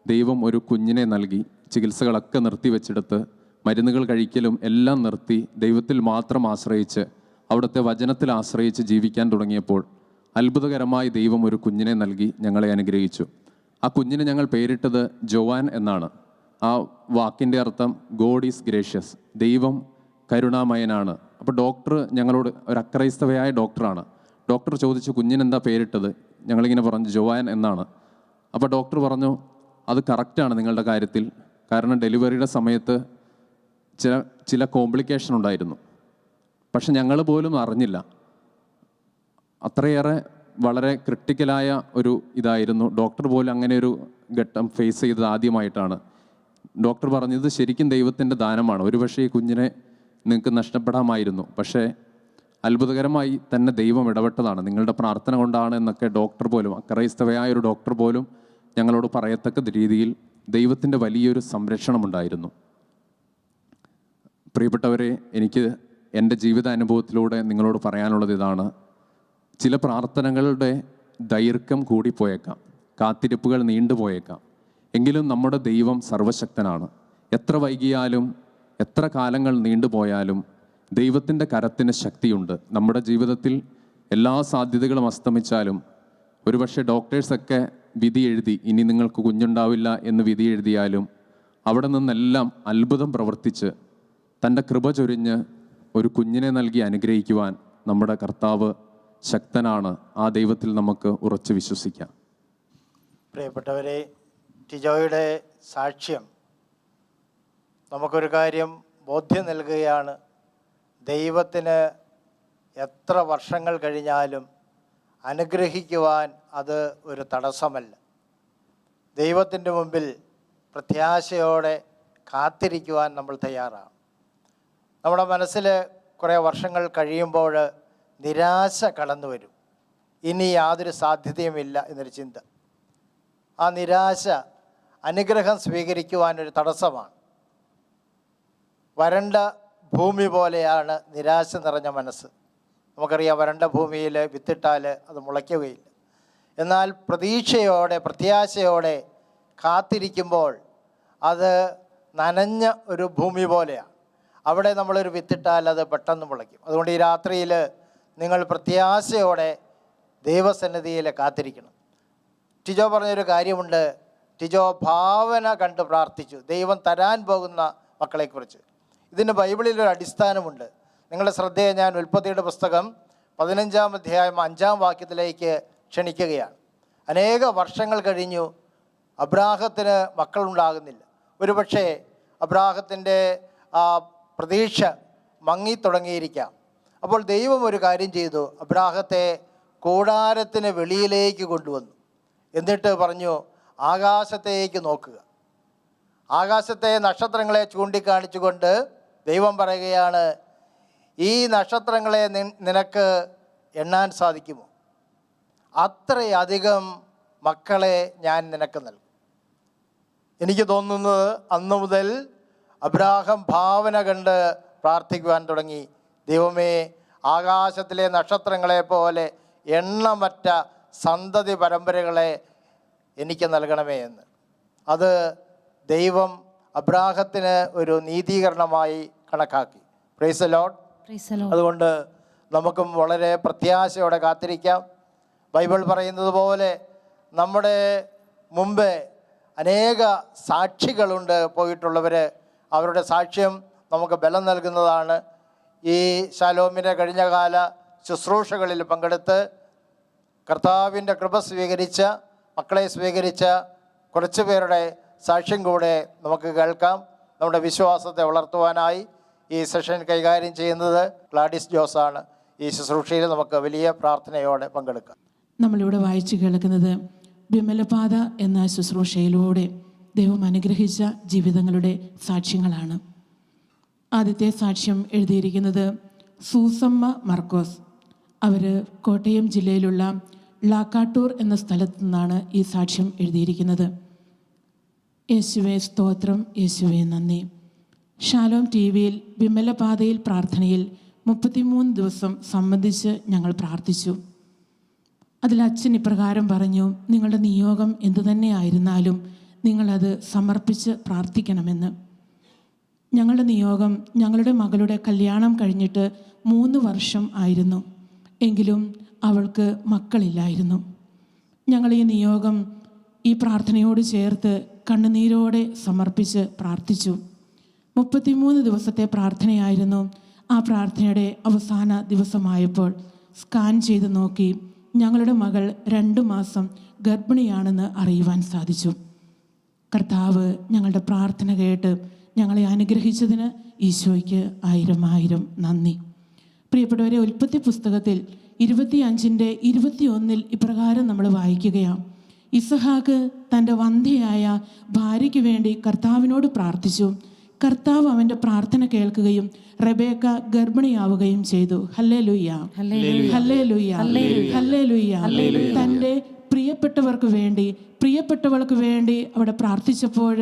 ദൈവം ഒരു കുഞ്ഞിനെ നൽകി. ചികിത്സകളൊക്കെ നിർത്തിവെച്ചെടുത്ത് മരുന്നുകൾ കഴിക്കലും എല്ലാം നിർത്തി ദൈവത്തിൽ മാത്രം ആശ്രയിച്ച്, അവിടുത്തെ വചനത്തിൽ ആശ്രയിച്ച് ജീവിക്കാൻ തുടങ്ങിയപ്പോൾ അത്ഭുതകരമായി ദൈവം ഒരു കുഞ്ഞിനെ നൽകി ഞങ്ങളെ അനുഗ്രഹിച്ചു. ആ കുഞ്ഞിനെ ഞങ്ങൾ പേരിട്ടത് ജോവാൻ എന്നാണ്. ആ വാക്കിൻ്റെ അർത്ഥം ഗോഡ് ഈസ് ഗ്രേഷ്യസ്, ദൈവം കരുണാമയനാണ്. അപ്പോൾ ഡോക്ടർ ഞങ്ങളോട്, ഒരു അക്രൈസ്തവയായ ഡോക്ടറാണ്. ഡോക്ടർ ചോദിച്ചു കുഞ്ഞിനെന്താ പേരിട്ടത്? ഞങ്ങളിങ്ങനെ പറഞ്ഞു ജോവാൻ എന്നാണ്. അപ്പോൾ ഡോക്ടർ പറഞ്ഞു അത് കറക്റ്റാണ് നിങ്ങളുടെ കാര്യത്തിൽ, കാരണം ഡെലിവറിയുടെ സമയത്ത് ചില കോംപ്ലിക്കേഷൻ ഉണ്ടായിരുന്നു. പക്ഷെ ഞങ്ങൾ പോലും അറിഞ്ഞില്ല. അത്രയേറെ വളരെ ക്രിട്ടിക്കലായ ഒരു ഇതായിരുന്നു. ഡോക്ടർ പോലും അങ്ങനെ ഒരു ഘട്ടം ഫേസ് ചെയ്തത് ആദ്യമായിട്ടാണ്. ഡോക്ടർ പറഞ്ഞത് ശരിക്കും ദൈവത്തിൻ്റെ ദാനമാണ്. ഒരുപക്ഷേ ഈ കുഞ്ഞിനെ നിങ്ങൾക്ക് നഷ്ടപ്പെടാമായിരുന്നു, പക്ഷേ അത്ഭുതകരമായി തന്നെ ദൈവം ഇടപെട്ടതാണ്, നിങ്ങളുടെ പ്രാർത്ഥന കൊണ്ടാണ് എന്നൊക്കെ ഡോക്ടർ പോലും, ക്രൈസ്തവയായ ഒരു ഡോക്ടർ പോലും ഞങ്ങളോട് പറയത്തക്ക രീതിയിൽ ദൈവത്തിൻ്റെ വലിയൊരു സംരക്ഷണമുണ്ടായിരുന്നു. പ്രിയപ്പെട്ടവരെ, എനിക്ക് എൻ്റെ ജീവിതാനുഭവത്തിലൂടെ നിങ്ങളോട് പറയാനുള്ളത് ഇതാണ്. ചില പ്രാർത്ഥനകളുടെ ദൈർഘ്യം കൂടിപ്പോയേക്കാം, കാത്തിരിപ്പുകൾ നീണ്ടുപോയേക്കാം. എങ്കിലും നമ്മുടെ ദൈവം സർവശക്തനാണ്. എത്ര വൈകിയാലും എത്ര കാലങ്ങൾ നീണ്ടുപോയാലും ദൈവത്തിൻ്റെ കരത്തിന് ശക്തിയുണ്ട്. നമ്മുടെ ജീവിതത്തിൽ എല്ലാ സാധ്യതകളും അസ്തമിച്ചാലും, ഒരുപക്ഷെ ഡോക്ടേഴ്സൊക്കെ വിധി എഴുതി ഇനി നിങ്ങൾക്ക് കുഞ്ഞുണ്ടാവില്ല എന്ന് വിധി എഴുതിയാലും അവിടെ നിന്നെല്ലാം അത്ഭുതം പ്രവർത്തിച്ച് തൻ്റെ കൃപ ചൊരിഞ്ഞ് ഒരു കുഞ്ഞിനെ നൽകി അനുഗ്രഹിക്കുവാൻ നമ്മുടെ കർത്താവ് ശക്തനാണ്. ആ ദൈവത്തിൽ നമുക്ക് ഉറച്ചു വിശ്വസിക്കാം. പ്രിയപ്പെട്ടവരെ, ടിജോയുടെ സാക്ഷ്യം നമുക്കൊരു കാര്യം ബോധ്യം നൽകുകയാണ്. ദൈവത്തിന് എത്ര വർഷങ്ങൾ കഴിഞ്ഞാലും അനുഗ്രഹിക്കുവാൻ അത് ഒരു തടസ്സമല്ല. ദൈവത്തിൻ്റെ മുമ്പിൽ പ്രത്യാശയോടെ കാത്തിരിക്കുവാൻ നമ്മൾ തയ്യാറാണ്. നമ്മുടെ മനസ്സിൽ കുറേ വർഷങ്ങൾ കഴിയുമ്പോൾ നിരാശ കടന്നു വരും. ഇനി യാതൊരു സാധ്യതയുമില്ല എന്നൊരു ചിന്ത. ആ നിരാശ അനുഗ്രഹം സ്വീകരിക്കുവാനൊരു തടസ്സമാണ്. വരണ്ട ഭൂമി പോലെയാണ് നിരാശ നിറഞ്ഞ മനസ്സ്. നമുക്കറിയാം, വരണ്ട ഭൂമിയിൽ വിത്തിട്ടാൽ അത് മുളയ്ക്കുകയില്ല. എന്നാൽ പ്രതീക്ഷയോടെ പ്രത്യാശയോടെ കാത്തിരിക്കുമ്പോൾ അത് നനഞ്ഞ ഒരു ഭൂമി പോലെയാണ്. അവിടെ നമ്മളൊരു വിത്തിട്ടാൽ അത് പെട്ടെന്ന് മുളയ്ക്കും. അതുകൊണ്ട് ഈ രാത്രിയിൽ നിങ്ങൾ പ്രത്യാശയോടെ ദൈവസന്നിധിയിൽ കാത്തിരിക്കണം. ടിജോ പറഞ്ഞൊരു കാര്യമുണ്ട്. ടിജോ ഭാവന കണ്ട് പ്രാർത്ഥിച്ചു ദൈവം തരാൻ പോകുന്ന മക്കളെക്കുറിച്ച്. ഇതിന് ബൈബിളിലൊരു അടിസ്ഥാനമുണ്ട്. നിങ്ങളുടെ ശ്രദ്ധയെ ഞാൻ ഉൽപ്പത്തിയുടെ പുസ്തകം 15-ാം അധ്യായം 5-ാം വാക്യത്തിലേക്ക് ക്ഷണിക്കുകയാണ്. അനേക വർഷങ്ങൾ കഴിഞ്ഞു, അബ്രാഹത്തിന് മക്കളുണ്ടാകുന്നില്ല. ഒരുപക്ഷെ അബ്രാഹത്തിൻ്റെ ആ പ്രതീക്ഷ മങ്ങിത്തുടങ്ങിയിരിക്കാം. അപ്പോൾ ദൈവം ഒരു കാര്യം ചെയ്തു. അബ്രാഹത്തെ കൂടാരത്തിന് വെളിയിലേക്ക് കൊണ്ടുവന്നു. എന്നിട്ട് പറഞ്ഞു, ആകാശത്തേക്ക് നോക്കുക. ആകാശത്തെ നക്ഷത്രങ്ങളെ ചൂണ്ടിക്കാണിച്ചുകൊണ്ട് ദൈവം പറയുകയാണ്, ഈ നക്ഷത്രങ്ങളെ നിനക്ക് എണ്ണാൻ സാധിക്കുമോ? അത്രയധികം മക്കളെ ഞാൻ നിനക്ക് നൽകും. എനിക്ക് തോന്നുന്നത് അന്നു മുതൽ അബ്രാഹാം ഭാവന കണ്ട് പ്രാർത്ഥിക്കുവാൻ തുടങ്ങി. ദൈവമേ, ആകാശത്തിലെ നക്ഷത്രങ്ങളെ പോലെ എണ്ണമറ്റ സന്തതി പരമ്പരകളെ എനിക്ക് നൽകണമേ എന്ന്. അത് ദൈവം അബ്രാഹത്തിന് ഒരു നീതീകരണമായി കണക്കാക്കി. Price the Lord. അതുകൊണ്ട് നമുക്കും വളരെ പ്രത്യാശയോടെ കാത്തിരിക്കാം. ബൈബിൾ പറയുന്നത് പോലെ നമ്മുടെ മുമ്പേ അനേക സാക്ഷികളുണ്ട് പോയിട്ടുള്ളവർ. അവരുടെ സാക്ഷ്യം നമുക്ക് ബലം നൽകുന്നതാണ്. ഈ ശലോമിൻ്റെ കഴിഞ്ഞകാല ശുശ്രൂഷകളിൽ പങ്കെടുത്ത് കർത്താവിൻ്റെ കൃപ സ്വീകരിച്ച മക്കളെ സ്വീകരിച്ച കുറച്ച് പേരുടെ സാക്ഷ്യം കൂടെ നമുക്ക് കേൾക്കാം. നമ്മുടെ വിശ്വാസത്തെ വളർത്തുവാനായി ഈ സെഷൻ കൈകാര്യം ചെയ്യുന്നത് ഗ്ലാഡിസ് ജോസാണ്. ഈ ശുശ്രൂഷയിൽ നമുക്ക് വലിയ പ്രാർത്ഥനയോടെ പങ്കെടുക്കാം. നമ്മളിവിടെ വായിച്ചു കേൾക്കുന്നത് വിമലപാത എന്ന ശുശ്രൂഷയിലൂടെ ദൈവം അനുഗ്രഹിച്ച ജീവിതങ്ങളുടെ സാക്ഷ്യങ്ങളാണ്. ആദ്യത്തെ സാക്ഷ്യം എഴുതിയിരിക്കുന്നത് സൂസമ്മ മർക്കോസ്. അവർ കോട്ടയം ജില്ലയിലുള്ള ലാക്കാട്ടൂർ എന്ന സ്ഥലത്തു നിന്നാണ് ഈ സാക്ഷ്യം എഴുതിയിരിക്കുന്നത്. യേശുവേ സ്തോത്രം, യേശുവേ നന്ദി. ഷാലോം ടി വിയിൽ വിമലപാതയിൽ പ്രാർത്ഥനയിൽ 33 ദിവസം സംബന്ധിച്ച് ഞങ്ങൾ പ്രാർത്ഥിച്ചു. അതിൽ അച്ഛൻ ഇപ്രകാരം പറഞ്ഞു, നിങ്ങളുടെ നിയോഗം എന്തു തന്നെയായിരുന്നാലും നിങ്ങളത് സമർപ്പിച്ച് പ്രാർത്ഥിക്കണമെന്ന്. ഞങ്ങളുടെ നിയോഗം ഞങ്ങളുടെ മകളുടെ കല്യാണം കഴിഞ്ഞിട്ട് 3 വർഷം ആയിരുന്നു. എങ്കിലും അവൾക്ക് മക്കളില്ലായിരുന്നു. ഞങ്ങൾ ഈ നിയോഗം ഈ പ്രാർത്ഥനയോട് ചേർത്ത് കണ്ണുനീരോടെ സമർപ്പിച്ച് പ്രാർത്ഥിച്ചു. 33 ദിവസത്തെ പ്രാർത്ഥനയായിരുന്നു. ആ പ്രാർത്ഥനയുടെ അവസാന ദിവസമായപ്പോൾ സ്കാൻ ചെയ്ത് നോക്കി ഞങ്ങളുടെ മകൾ 2 മാസം ഗർഭിണിയാണെന്ന് അറിയുവാൻ സാധിച്ചു. കർത്താവ് ഞങ്ങളുടെ പ്രാർത്ഥന കേട്ട് ഞങ്ങളെ അനുഗ്രഹിച്ചതിന് ഈശോയ്ക്ക് 1000 നന്ദി. പ്രിയപ്പെട്ടവരെ, ഉൽപ്പത്തി പുസ്തകത്തിൽ 25-ന്റെ 21 ഇപ്രകാരം നമ്മൾ വായിക്കുകയാണ്. ഇസഹാക്ക് തൻ്റെ വന്ധ്യയായ ഭാര്യയ്ക്ക് വേണ്ടി കർത്താവിനോട് പ്രാർത്ഥിച്ചു. കർത്താവ് അവൻ്റെ പ്രാർത്ഥന കേൾക്കുകയും റെബേക്ക ഗർഭിണിയാവുകയും ചെയ്തു. Hallelujah, hallelujah, hallelujah. തൻ്റെ പ്രിയപ്പെട്ടവൾക്ക് വേണ്ടി അവിടെ പ്രാർത്ഥിച്ചപ്പോൾ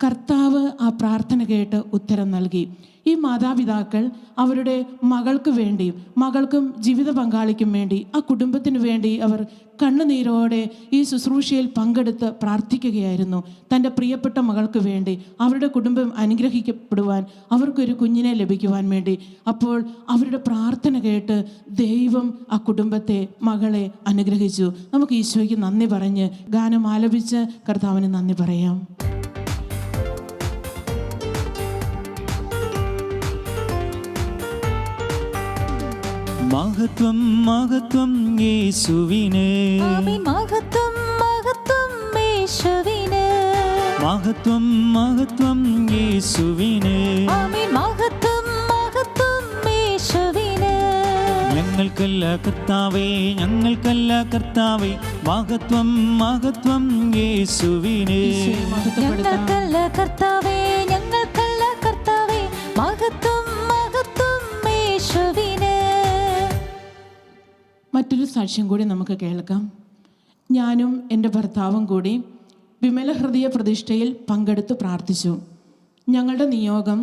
കർത്താവ് ആ പ്രാർത്ഥന കേട്ട് ഉത്തരം നൽകി. ഈ മാതാപിതാക്കൾ അവരുടെ മകൾക്ക് വേണ്ടി, മകൾക്കും ജീവിത പങ്കാളിക്കും വേണ്ടി, ആ കുടുംബത്തിന് വേണ്ടി അവർ കണ്ണുനീരോടെ ഈ ശുശ്രൂഷയിൽ പങ്കെടുത്ത് പ്രാർത്ഥിക്കുകയായിരുന്നു. തൻ്റെ പ്രിയപ്പെട്ട മകൾക്ക് വേണ്ടി, അവരുടെ കുടുംബം അനുഗ്രഹിക്കപ്പെടുവാൻ, അവർക്കൊരു കുഞ്ഞിനെ ലഭിക്കുവാൻ വേണ്ടി. അപ്പോൾ അവരുടെ പ്രാർത്ഥന കേട്ട് ദൈവം ആ കുടുംബത്തെ, മകളെ അനുഗ്രഹിച്ചു. നമുക്ക് ഈശോയ്ക്ക് നന്ദി പറഞ്ഞ് ഗാനം ആലപിച്ച് കർത്താവിന് നന്ദി പറയാം. മഹത്വം മഹത്വം യേശുവിനെ, മഹത്വം മഹത്വം യേശുവിനെ, മഹത്വം മഹത്വം യേശുവിനെ, മഹത്വം മഹത്വം യേശുവിനെ. ഞങ്ങൾക്കല്ല കർത്താവേ, ഞങ്ങൾക്കല്ല കർത്താവേ, മഹത്വം മഹത്വം യേശുവിനെ. ഞങ്ങൾക്കല്ല കർത്താവേ, ഞങ്ങൾക്കല്ല കർത്താവേ, മഹത്വം മഹത്വം യേശുവിനെ. മറ്റൊരു സാക്ഷ്യം കൂടി നമുക്ക് കേൾക്കാം. ഞാനും എൻ്റെ ഭർത്താവും കൂടി വിമല ഹൃദയ പ്രതിഷ്ഠയിൽ പങ്കെടുത്ത് പ്രാർത്ഥിച്ചു. ഞങ്ങളുടെ നിയോഗം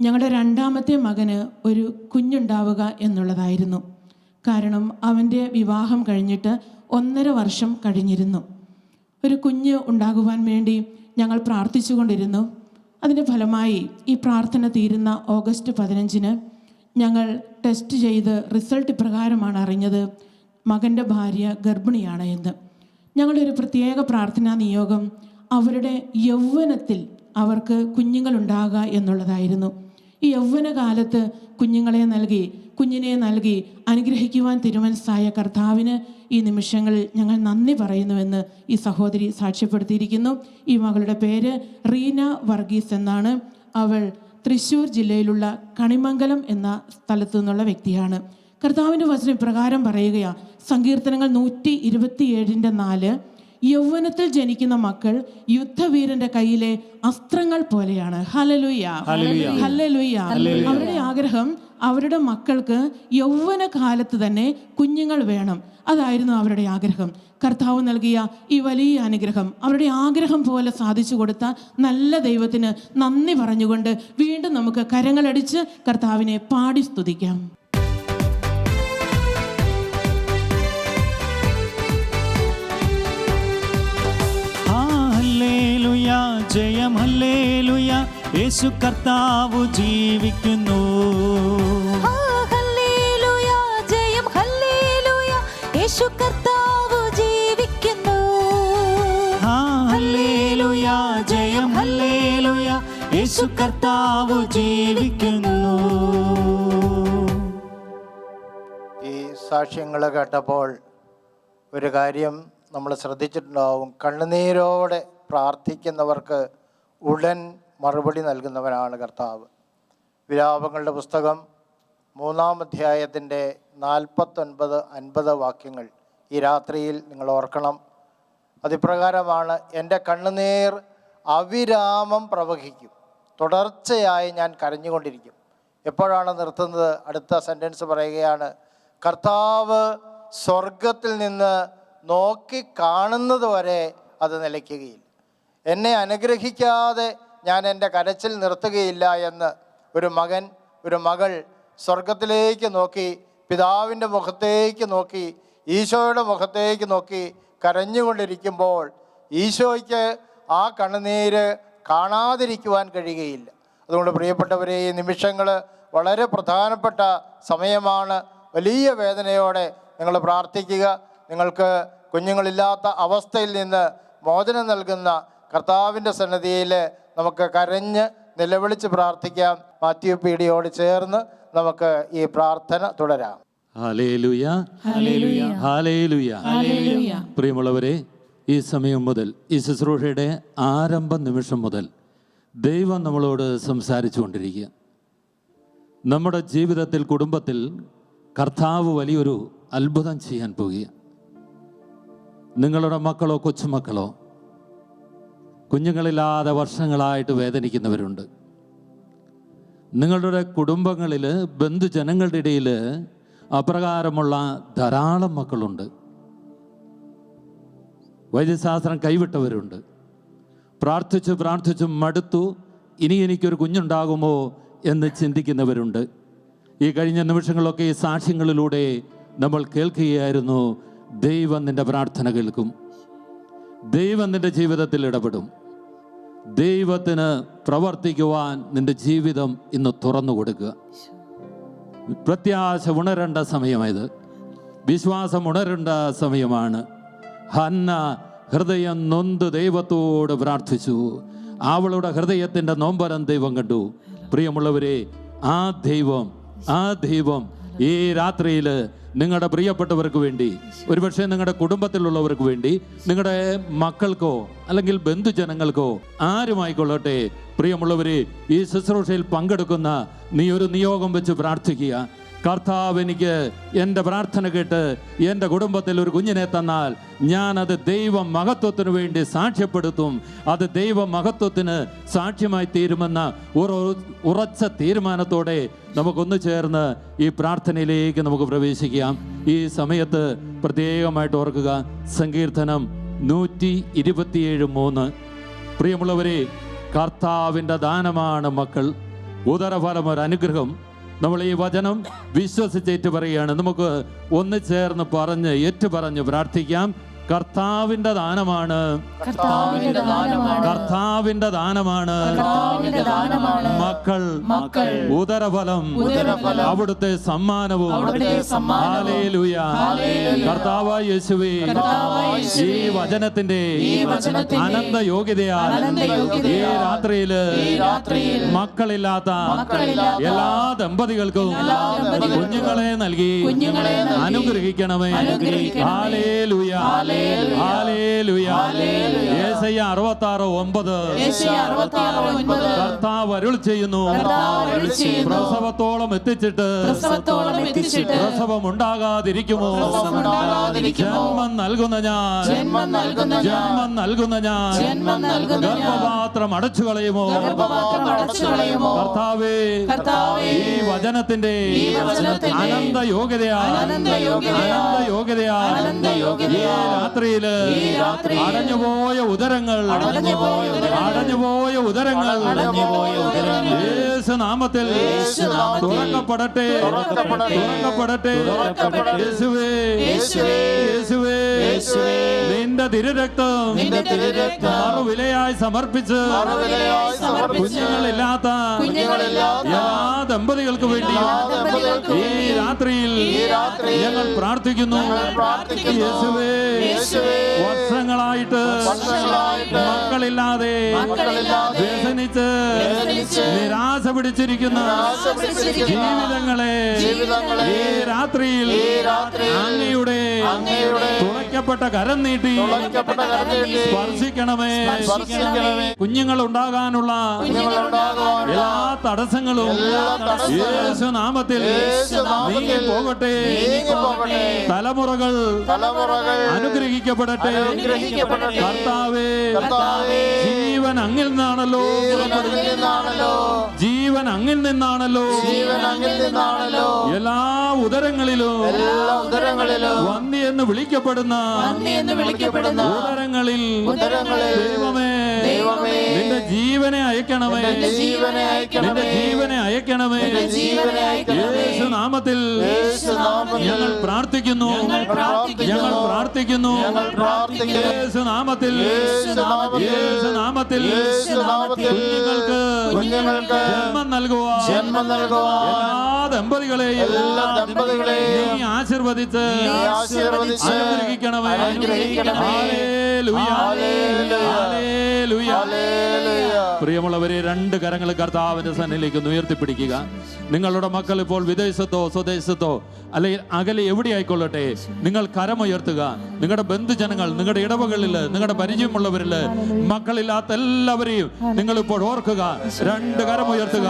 ഞങ്ങളുടെ രണ്ടാമത്തെ മകന് ഒരു കുഞ്ഞുണ്ടാവുക എന്നുള്ളതായിരുന്നു. കാരണം അവൻ്റെ വിവാഹം കഴിഞ്ഞിട്ട് 1.5 വർഷം കഴിഞ്ഞിരുന്നു. ഒരു കുഞ്ഞ് ഉണ്ടാകുവാൻ വേണ്ടി ഞങ്ങൾ പ്രാർത്ഥിച്ചു കൊണ്ടിരുന്നു. അതിൻ്റെ ഫലമായി ഈ പ്രാർത്ഥന തീരുന്ന ഓഗസ്റ്റ് 15 ഞങ്ങൾ ടെസ്റ്റ് ചെയ്ത് റിസൾട്ട് ഇപ്രകാരമാണ് അറിഞ്ഞത്: മകൻ്റെ ഭാര്യ ഗർഭിണിയാണ് എന്ന്. ഞങ്ങളുടെ ഒരു പ്രത്യേക പ്രാർത്ഥനാ നിയോഗം അവരുടെ യൗവനത്തിൽ അവർക്ക് കുഞ്ഞുങ്ങളുണ്ടാകുക എന്നുള്ളതായിരുന്നു. ഈ യൗവനകാലത്ത് കുഞ്ഞിനെ നൽകി അനുഗ്രഹിക്കുവാൻ തിരുമനസ്സായ കർത്താവിന് ഈ നിമിഷങ്ങളിൽ ഞങ്ങൾ നന്ദി പറയുന്നുവെന്ന് ഈ സഹോദരി സാക്ഷ്യപ്പെടുത്തിയിരിക്കുന്നു. ഈ മകളുടെ പേര് റീന വർഗീസ് എന്നാണ്. അവൾ തൃശ്ശൂർ ജില്ലയിലുള്ള കണിമംഗലം എന്ന സ്ഥലത്തു നിന്നുള്ള വ്യക്തിയാണ്. കർത്താവിൻ്റെ വചനം ഇപ്രകാരം പറയുകയാണ്, സങ്കീർത്തനങ്ങൾ 127:4, യൗവനത്തിൽ ജനിക്കുന്ന മക്കൾ യുദ്ധവീരന്റെ കയ്യിലെ അസ്ത്രങ്ങൾ പോലെയാണ്. Hallelujah, hallelujah. അവരുടെ ആഗ്രഹം അവരുടെ മക്കൾക്ക് യൗവനകാലത്ത് തന്നെ കുഞ്ഞുങ്ങൾ വേണം. അതായിരുന്നു അവരുടെ ആഗ്രഹം. കർത്താവ് നൽകിയ ഈ വലിയ അനുഗ്രഹം, അവരുടെ ആഗ്രഹം പോലെ സാധിച്ചു കൊടുത്ത നല്ല ദൈവത്തിന് നന്ദി പറഞ്ഞുകൊണ്ട് വീണ്ടും നമുക്ക് കരങ്ങളടിച്ച് കർത്താവിനെ പാടി സ്തുതിക്കാം. ജയം ഹല്ലേലൂയ, യേശു കർത്താവ് ജീവിക്കുന്നു. ഹല്ലേലൂയ, ജയം ഹല്ലേലൂയ, യേശു കർത്താവ് ജീവിക്കുന്നു. ഹല്ലേലൂയ, ജയം ഹല്ലേലൂയ, യേശു കർത്താവ് ജീവിക്കുന്നു. ഈ സാക്ഷ്യങ്ങൾ കേട്ടപ്പോൾ ഒരു കാര്യം നമ്മൾ ശ്രദ്ധിച്ചിട്ടുണ്ടാവും. കണ്ണുനീരോടെ പ്രാർത്ഥിക്കുന്നവർക്ക് ഉടൻ മറുപടി നൽകുന്നവനാണ് കർത്താവ്. വിലാപങ്ങളുടെ പുസ്തകം 3-ാം അധ്യായത്തിൻ്റെ 49-50 വാക്യങ്ങൾ ഈ രാത്രിയിൽ നിങ്ങൾ ഓർക്കണം. അതിപ്രകാരമാണ്: എൻ്റെ കണ്ണുനീർ അവിരാമം പ്രവഹിക്കും, തുടർച്ചയായി ഞാൻ കരഞ്ഞുകൊണ്ടിരിക്കും. എപ്പോഴാണ് നിർത്തുന്നത്? അടുത്ത സെൻറ്റൻസ് പറയുകയാണ്: കർത്താവ് സ്വർഗത്തിൽ നിന്ന് നോക്കി കാണുന്നത് വരെ അത് നിലയ്ക്കുകയില്ല. എന്നെ അനുഗ്രഹിക്കാതെ ഞാൻ എൻ്റെ കരച്ചിൽ നിർത്തുകയില്ല എന്ന് ഒരു മകൻ, ഒരു മകൾ സ്വർഗത്തിലേക്ക് നോക്കി, പിതാവിൻ്റെ മുഖത്തേക്ക് നോക്കി, ഈശോയുടെ മുഖത്തേക്ക് നോക്കി കരഞ്ഞുകൊണ്ടിരിക്കുമ്പോൾ ഈശോയ്ക്ക് ആ കണ്ണുനീര് കാണാതിരിക്കുവാൻ കഴിയുകയില്ല. അതുകൊണ്ട് പ്രിയപ്പെട്ടവരെ, ഈ നിമിഷങ്ങൾ വളരെ പ്രധാനപ്പെട്ട സമയമാണ്. വലിയ വേദനയോടെ നിങ്ങൾ പ്രാർത്ഥിക്കുക. നിങ്ങൾക്ക് കുഞ്ഞുങ്ങളില്ലാത്ത അവസ്ഥയിൽ നിന്ന് മോചനം നൽകുന്ന കർത്താവിൻ്റെ സന്നിധിയിൽ നമുക്ക് കരഞ്ഞ് നിലവിളിച്ച് പ്രാർത്ഥിക്കാം. മാത്യു പീഡിയോട് ചേർന്ന് നമുക്ക് ഈ പ്രാർത്ഥന തുടരാം. Hallelujah, hallelujah, hallelujah. പ്രിയമുള്ളവരെ, ഈ സമയം മുതൽ, ഈ ശുശ്രൂഷയുടെ ആരംഭ നിമിഷം മുതൽ ദൈവം നമ്മളോട് സംസാരിച്ചു കൊണ്ടിരിക്കുക. നമ്മുടെ ജീവിതത്തിൽ, കുടുംബത്തിൽ കർത്താവ് വലിയൊരു അത്ഭുതം ചെയ്യാൻ പോകുക. നിങ്ങളുടെ മക്കളോ കൊച്ചുമക്കളോ കുഞ്ഞുങ്ങളില്ലാതെ വർഷങ്ങളായിട്ട് വേദനിക്കുന്നവരുണ്ട്. നിങ്ങളുടെ കുടുംബങ്ങളിൽ, ബന്ധുജനങ്ങളുടെ ഇടയിൽ അപ്രകാരമുള്ള ധാരാളം മക്കളുണ്ട്. വൈദ്യശാസ്ത്രം കൈവിട്ടവരുണ്ട്. പ്രാർത്ഥിച്ചു മടുത്തു, ഇനി എനിക്കൊരു കുഞ്ഞുണ്ടാകുമോ എന്ന് ചിന്തിക്കുന്നവരുണ്ട്. ഈ കഴിഞ്ഞ നിമിഷങ്ങളൊക്കെ ഈ സാക്ഷ്യങ്ങളിലൂടെ നമ്മൾ കേൾക്കുകയായിരുന്നു, ദൈവം നിൻ്റെ പ്രാർത്ഥന കേൾക്കും, ദൈവം നിൻ്റെ ജീവിതത്തിൽ ഇടപെടും, ദൈവത്തിന് പ്രവർത്തിക്കുവാൻ നിൻ്റെ ജീവിതം ഇന്ന് തുറന്നു കൊടുക്കുക. പ്രത്യാശ ഉണരേണ്ട സമയമായത്, വിശ്വാസം ഉണരേണ്ട സമയമാണ്. ഹന്ന ഹൃദയം നൊന്ത് ദൈവത്തോട് പ്രാർത്ഥിച്ചു. അവളുടെ ഹൃദയത്തിൻ്റെ നോമ്പരം ദൈവം കണ്ടു. പ്രിയമുള്ളവരെ, ആ ദൈവം ഈ രാത്രിയിൽ നിങ്ങളുടെ പ്രിയപ്പെട്ടവർക്ക് വേണ്ടി, ഒരുപക്ഷെ നിങ്ങളുടെ കുടുംബത്തിലുള്ളവർക്ക് വേണ്ടി, നിങ്ങളുടെ മക്കൾക്കോ അല്ലെങ്കിൽ ബന്ധുജനങ്ങൾക്കോ ആരുമായിക്കൊള്ളട്ടെ, പ്രിയമുള്ളവരെ, ഈ ശുശ്രൂഷയിൽ പങ്കെടുക്കുന്ന നീ ഒരു നിയോഗം വെച്ച് പ്രാർത്ഥിക്കുക. കർത്താവ് എനിക്ക് എൻ്റെ പ്രാർത്ഥന കേട്ട് എൻ്റെ കുടുംബത്തിൽ ഒരു കുഞ്ഞിനെ തന്നാൽ ഞാനത് ദൈവ മഹത്വത്തിന് വേണ്ടി സാക്ഷ്യപ്പെടുത്തും, അത് ദൈവ മഹത്വത്തിന് സാക്ഷ്യമായി തീരുമെന്ന ഉറച്ച തീരുമാനത്തോടെ നമുക്കൊന്നു ചേർന്ന് ഈ പ്രാർത്ഥനയിലേക്ക് നമുക്ക് പ്രവേശിക്കാം. ഈ സമയത്ത് പ്രത്യേകമായിട്ട് ഓർക്കുക, സങ്കീർത്തനം 127:3. പ്രിയമുള്ളവരെ, കർത്താവിൻ്റെ ദാനമാണ് മക്കൾ, ഉദരഫലം ഒരു അനുഗ്രഹം. നമ്മൾ ഈ വചനം വിശ്വസിച്ചേറ്റ് പറയുകയാണ്. നമുക്ക് ഒന്ന് ചേർന്ന് ഏറ്റുപറഞ്ഞ് പ്രാർത്ഥിക്കാം. കർത്താവിൻ്റെ ദാനമാണ്, കർത്താവിൻ്റെ ദാനമാണ് മക്കൾ, ഉദരഫലം അവിടുത്തെ സമ്മാനവും. ഹല്ലേലൂയ. കർത്താവായ യേശുവേ, ഈ വചനത്തിന്റെ അനന്ത യോഗ്യതയാൽ ഈ രാത്രിയില് മക്കളില്ലാത്ത എല്ലാ ദമ്പതികൾക്കും കുഞ്ഞുങ്ങളെ നൽകി അനുഗ്രഹിക്കണമേ. Hallelujah, hallelujah. യേശയ്യ 66:9 കർത്താവ് അരുൾ ചെയ്യുന്നു, പ്രസവത്തോളം എത്തിച്ചിട്ട് പ്രസവം ഉണ്ടാകാതിരിക്കുമോ? ജന്മം നൽകുന്ന ഞാൻ ഗർഭപാത്രം അടച്ചു കളയുമോ? കർത്താവേ, ഈ വചനത്തിന്റെ അനന്ത യോഗ്യതയാൽ ഈ രാത്രിയില് അടഞ്ഞുപോയ ഉദരങ്ങൾ യേശു നാമത്തിൽ തുറക്കപ്പെടട്ടെ. യേശുവേ, നിന്റെ തിരുരക്തം മറുവിലയായി സമർപ്പിച്ച് കുഞ്ഞുങ്ങളില്ലാത്ത എല്ലാ ദമ്പതികൾക്ക് വേണ്ടി ഈ രാത്രിയിൽ ഞങ്ങൾ പ്രാർത്ഥിക്കുന്നു. യേശുവേ, വർഷങ്ങളായിട്ട് മക്കളില്ലാതെ വ്യസനിച്ച് നിരാശ പിടിച്ചിരിക്കുന്ന ജീവിതങ്ങളെ ഈ രാത്രിയിൽ അങ്ങയുടെ തുറക്കപ്പെട്ട കരം നീട്ടി സ്പർശിക്കണമേ. കുഞ്ഞുങ്ങൾ ഉണ്ടാകാനുള്ള എല്ലാ തടസ്സങ്ങളും യേശു നാമത്തിൽ നീങ്ങി പോകട്ടെ. തലമുറകൾ അനുഗ്രഹിക്കപ്പെടട്ടെ. കർത്താവേ, ജീവൻ അങ്ങിൽ നിന്നാണല്ലോ, ജീവൻ അങ്ങിൽ നിന്നാണല്ലോ. എല്ലാ ഉദരങ്ങളിലും വന്നി എന്ന് വിളിക്കപ്പെടുന്ന ഉദരങ്ങളിൽ ദൈവമേ, നിന്റെ ജീവനെ അയക്കണമേ, നിന്റെ ജീവനെ അയക്കണമേ. യേശു നാമത്തിൽ ഞങ്ങൾ പ്രാർത്ഥിക്കുന്നു, ഞങ്ങൾ പ്രാർത്ഥിക്കുന്നു. യേശു നാമത്തിൽ കുഞ്ഞുങ്ങൾക്ക് ജന്മം നൽകുക. എല്ലാ ദമ്പതികളെയും നീ ആശീർവദിച്ച് അനുഗ്രഹിക്കണമേ. Hallelujah, hallelujah. പ്രിയമുള്ളവരെ, രണ്ട് കരങ്ങൾ കർത്താവിന്റെ സന്നിധിയിലേക്ക് ഉയർത്തിപ്പിടിക്കുക. നിങ്ങളുടെ മക്കൾ ഇപ്പോൾ വിദേശത്തോ സ്വദേശത്തോ അല്ലെങ്കിൽ അകലെ എവിടെയായിക്കൊള്ളട്ടെ, നിങ്ങൾ കരമുയർത്തുക. നിങ്ങളുടെ ബന്ധുജനങ്ങൾ, നിങ്ങളുടെ ഇടവകളിൽ, നിങ്ങളുടെ പരിചയമുള്ളവരിൽ മക്കളില്ലാത്ത എല്ലാവരെയും നിങ്ങൾ ഇപ്പോൾ ഓർക്കുക. രണ്ട് കരമുയർത്തുക.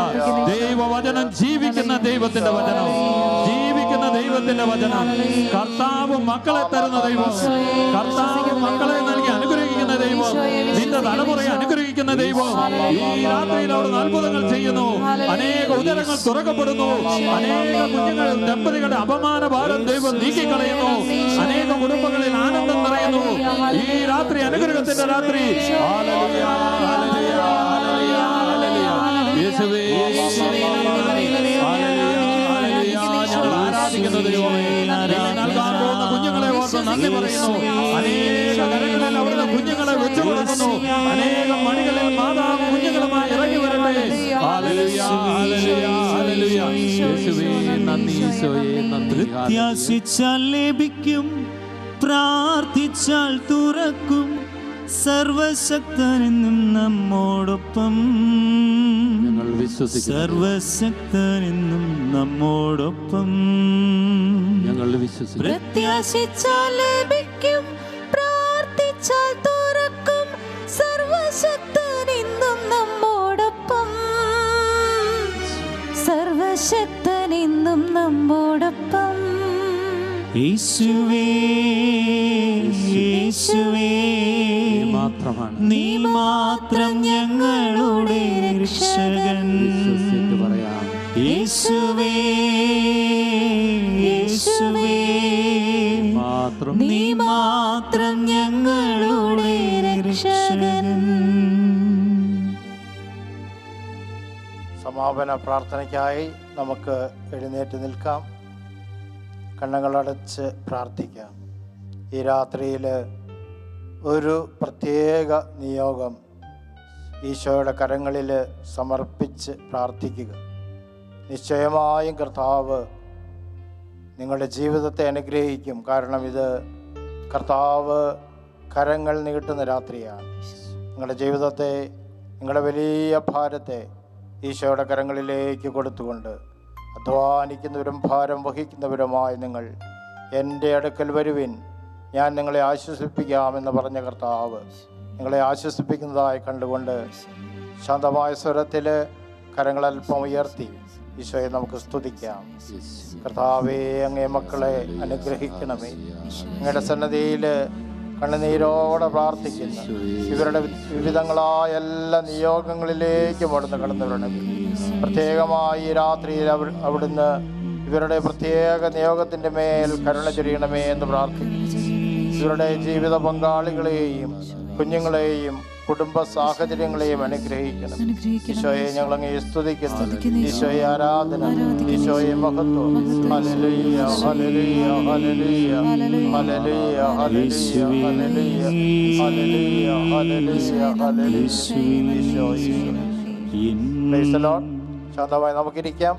ദൈവവചനം ജീവിക്കുന്ന ദൈവത്തിന്റെ വചനം, ജീവിക്കുന്ന ദൈവത്തിന്റെ വചനം. കർത്താവ് മക്കളെ തരുന്ന ദൈവം, കർത്താവ് മക്കളെ നൽകി അനുഗ്രഹിക്കുന്ന ദൈവം, നിന്റെ തലമുറയെ അനുഗ്രഹിക്കുന്ന ദൈവം. ഈ രാത്രിയിൽ അവിടുന്ന് അത്ഭുതങ്ങൾ ചെയ്യുന്നു. അനേക ഉദരങ്ങൾ തുറക്കപ്പെടുന്നു. അനേക കുഞ്ഞുങ്ങൾ ദമ്പതികളുടെ അപമാന ഭാരം ദൈവം നീക്കിക്കളയുന്നു. അനേക കുടുംബങ്ങളിൽ ആനന്ദം നിറയുന്നു. ഈ രാത്രി അനുഗ്രഹത്തിന്റെ രാത്രി. Hallelujah, hallelujah, hallelujah, hallelujah. യേശുവേ, ഞങ്ങൾ ആരാധിക്കുന്ന ദൈവമേ, നൽകാൻ പോകുന്ന കുഞ്ഞുങ്ങളെ ഓർത്ത് നന്ദി പറയുന്നു. അനേക കരങ്ങളിൽ അവിടുന്ന് കുഞ്ഞുങ്ങളെ വെച്ചു കൊടുക്കുന്നു. അനേകം മണികളിൽ മാതാവ് കുഞ്ഞുങ്ങളുമായി ഇറങ്ങി വരട്ടെ. Hallelujah, hallelujah, hallelujah. യേശുവേ നന്ദി, ഈശോയേ നന്ദി. പ്രത്യാശിച്ചാൽ ലഭിക്കും, പ്രാർത്ഥിച്ചാൽ തുറക്കും, സർവശക്തനെന്നും നമ്മോടൊപ്പം. ഞങ്ങൾ വിശ്വസിക്കുന്നു, സർവശക്തനെന്നും നമ്മോടൊപ്പം. ഞങ്ങൾ വിശ്വസിക്കുന്നു. പ്രത്യാശിച്ചാൽ ലഭിക്കും, പ്രാർത്ഥിച്ചാൽ തുറക്കും, സർവശക്തനെന്നും നമ്മോടൊപ്പം. സർവശക്തനെന്നും നമ്മോടൊപ്പം. യേശുവേ, യേശുവേ, മാത്രമാണ് നീ മാത്രം ഞങ്ങളുടെ രക്ഷകൻ. വിശ്വസിച്ച് പറയാം. യേശുവേ, യേശുവേ, മാത്രം നീ മാത്രം ഞങ്ങളുടെ രക്ഷകൻ. സമാപന പ്രാർത്ഥനയ്ക്കായി നമുക്ക് എഴുന്നേറ്റ് നിൽക്കാം, കണ്ണുകളടച്ച് പ്രാർത്ഥിക്കാം. ഈ രാത്രിയിൽ ഒരു പ്രത്യേക നിയോഗം ഈശോയുടെ കരങ്ങളിൽ സമർപ്പിച്ച് പ്രാർത്ഥിക്കുക. നിശ്ചയമായും കർത്താവ് നിങ്ങളുടെ ജീവിതത്തെ അനുഗ്രഹിക്കും. കാരണം ഇത് കർത്താവ് കരങ്ങൾ നീട്ടുന്ന രാത്രിയാണ്. നിങ്ങളുടെ ജീവിതത്തെ, നിങ്ങളുടെ വലിയ ഭാരത്തെ ഈശോയുടെ കരങ്ങളിലേക്ക് കൊടുത്തുകൊണ്ട് അധ്വാനിക്കുന്നവരും ഭാരം വഹിക്കുന്നവരുമായി നിങ്ങൾ എൻ്റെ അടുക്കൽ വരുവിൻ, ഞാൻ നിങ്ങളെ ആശ്വസിപ്പിക്കാമെന്ന് പറഞ്ഞ കർത്താവ് നിങ്ങളെ ആശ്വസിപ്പിക്കുന്നതായി കണ്ടുകൊണ്ട് ശാന്തമായ സ്വരത്തിൽ കരങ്ങളൽപ്പം ഉയർത്തി ഈശോയെ നമുക്ക് സ്തുതിക്കാം. കർത്താവേ, അങ്ങേ മക്കളെ അനുഗ്രഹിക്കണമേ. അങ്ങയുടെ സന്നദ്ധിയിൽ കണ്ണുനീരോടെ പ്രാർത്ഥിക്കുന്ന ഇവരുടെ വിവിധങ്ങളായ എല്ലാ നിയോഗങ്ങളിലേക്കും അവിടുന്ന് കടന്നു വരണമേ. പ്രത്യേകമായി ഈ രാത്രിയിൽ അവിടുന്ന് ഇവരുടെ പ്രത്യേക നിയോഗത്തിൻ്റെ മേൽ കരുണ ചൊരിയണമേ എന്ന് പ്രാർത്ഥിക്കുന്നു. ഇവരുടെ ജീവിത പങ്കാളികളെയും കുഞ്ഞുങ്ങളെയും കുടുംബ സാഹചര്യങ്ങളെയും അനുഗ്രഹിക്കണം. ഈശോയെ ഞങ്ങളങ്ങേ സ്തുതിക്കുന്നു. ഈശോയെ ആരാധന, ഈശോയെ മഹത്വം. Hallelujah, hallelujah, hallelujah, hallelujah, hallelujah, hallelujah, hallelujah, hallelujah, hallelujah. Price the Lord. ശാന്തമായി നമുക്കിരിക്കാം.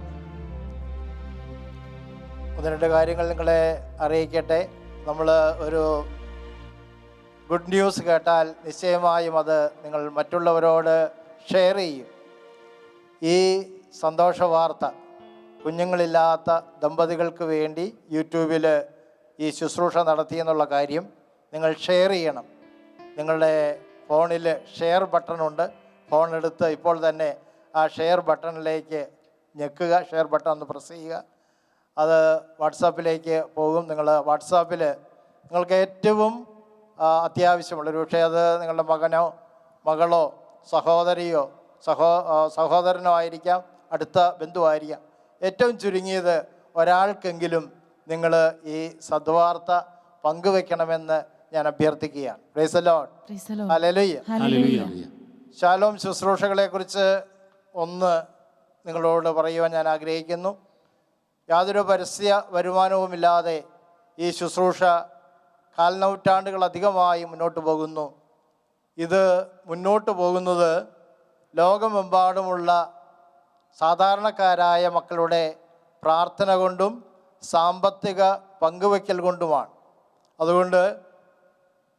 ഒന്ന് രണ്ട് കാര്യങ്ങൾ നിങ്ങളെ അറിയിക്കട്ടെ. നമ്മൾ ഒരു ഗുഡ് ന്യൂസ് കേട്ടാൽ നിശ്ചയമായും അത് നിങ്ങൾ മറ്റുള്ളവരോട് ഷെയർ ചെയ്യും. ഈ സന്തോഷ വാർത്ത കുഞ്ഞുങ്ങളില്ലാത്ത ദമ്പതികൾക്ക് വേണ്ടി യൂട്യൂബിൽ ഈ ശുശ്രൂഷ നടത്തിയെന്നുള്ള കാര്യം നിങ്ങൾ ഷെയർ ചെയ്യണം. നിങ്ങളുടെ ഫോണിൽ ഷെയർ ബട്ടണുണ്ട്. ഫോൺ എടുത്ത് ഇപ്പോൾ തന്നെ ആ ഷെയർ ബട്ടണിലേക്ക് ഞെക്കുക. ഷെയർ ബട്ടൺ ഒന്ന് പ്രസ് ചെയ്യുക. അത് വാട്സാപ്പിലേക്ക് പോകും. നിങ്ങൾ വാട്സാപ്പിൽ നിങ്ങൾക്ക് ഏറ്റവും അത്യാവശ്യമുള്ളൊരു പക്ഷേ അത് നിങ്ങളുടെ മകനോ മകളോ സഹോദരിയോ സഹോദരനോ ആയിരിക്കാം, അടുത്ത ബന്ധുവായിരിക്കാം. ഏറ്റവും ചുരുങ്ങിയത് ഒരാൾക്കെങ്കിലും നിങ്ങൾ ഈ സദ്വാർത്ത പങ്കുവെക്കണമെന്ന് ഞാൻ അഭ്യർത്ഥിക്കുകയാണ്. Praise the Lord. Hallelujah. Shalom ശുശ്രൂഷകളെക്കുറിച്ച് ഒന്ന് നിങ്ങളോട് പറയുവാൻ ഞാൻ ആഗ്രഹിക്കുന്നു. യാതൊരു പരസ്യ വരുമാനവുമില്ലാതെ ഈ ശുശ്രൂഷ കാൽനൂറ്റാണ്ടുകളധികമായി മുന്നോട്ട് പോകുന്നു. ഇത് മുന്നോട്ട് പോകുന്നത് ലോകമെമ്പാടുമുള്ള സാധാരണക്കാരായ മക്കളുടെ പ്രാർത്ഥന കൊണ്ടും സാമ്പത്തിക പങ്കുവയ്ക്കൽ കൊണ്ടുമാണ്. അതുകൊണ്ട്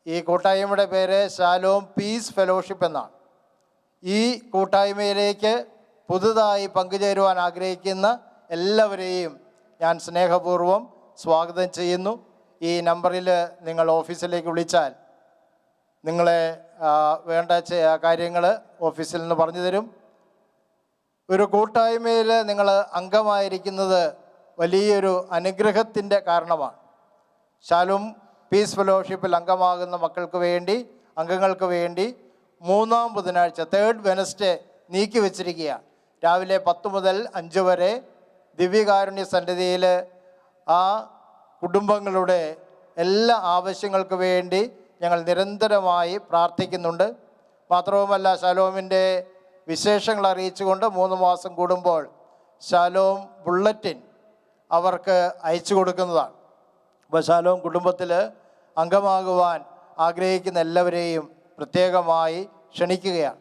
ഈ കൂട്ടായ്മയുടെ പേര് ശാലോം പീസ് ഫെലോഷിപ്പ് എന്നാണ്. ഈ കൂട്ടായ്മയിലേക്ക് പുതുതായി പങ്കുചേരുവാൻ ആഗ്രഹിക്കുന്ന എല്ലാവരെയും ഞാൻ സ്നേഹപൂർവ്വം സ്വാഗതം ചെയ്യുന്നു. ഈ നമ്പറിൽ നിങ്ങൾ ഓഫീസിലേക്ക് വിളിച്ചാൽ നിങ്ങളെ വേണ്ട കാര്യങ്ങൾ ഓഫീസിൽ നിന്ന് പറഞ്ഞു തരും. ഒരു കൂട്ടായ്മയിൽ നിങ്ങൾ അംഗമായിരിക്കുന്നത് വലിയൊരു അനുഗ്രഹത്തിൻ്റെ കാരണമാണ്. ശാലോം പീസ് ഫെലോഷിപ്പിൽ അംഗമാകുന്ന അംഗങ്ങൾക്ക് വേണ്ടി 3-ാം ബുധനാഴ്ച 3rd വെനസ്ഡേ നീക്കി വച്ചിരിക്കുകയാണ്. രാവിലെ 10 മുതൽ 5 വരെ ദിവ്യകാരുണ്യ സന്നിധിയിൽ ആ കുടുംബങ്ങളുടെ എല്ലാ ആവശ്യങ്ങൾക്ക് വേണ്ടി ഞങ്ങൾ നിരന്തരമായി പ്രാർത്ഥിക്കുന്നുണ്ട്. മാത്രവുമല്ല, ശാലോമിൻ്റെ വിശേഷങ്ങൾ അറിയിച്ചുകൊണ്ട് 3 മാസം കൂടുമ്പോൾ ശാലോം ബുള്ളറ്റിൻ അവർക്ക് അയച്ചു കൊടുക്കുന്നതാണ്. അപ്പോൾ ശാലോം കുടുംബത്തിൽ അംഗമാകുവാൻ ആഗ്രഹിക്കുന്ന എല്ലാവരെയും പ്രത്യേകമായി ക്ഷണിക്കുകയാണ്.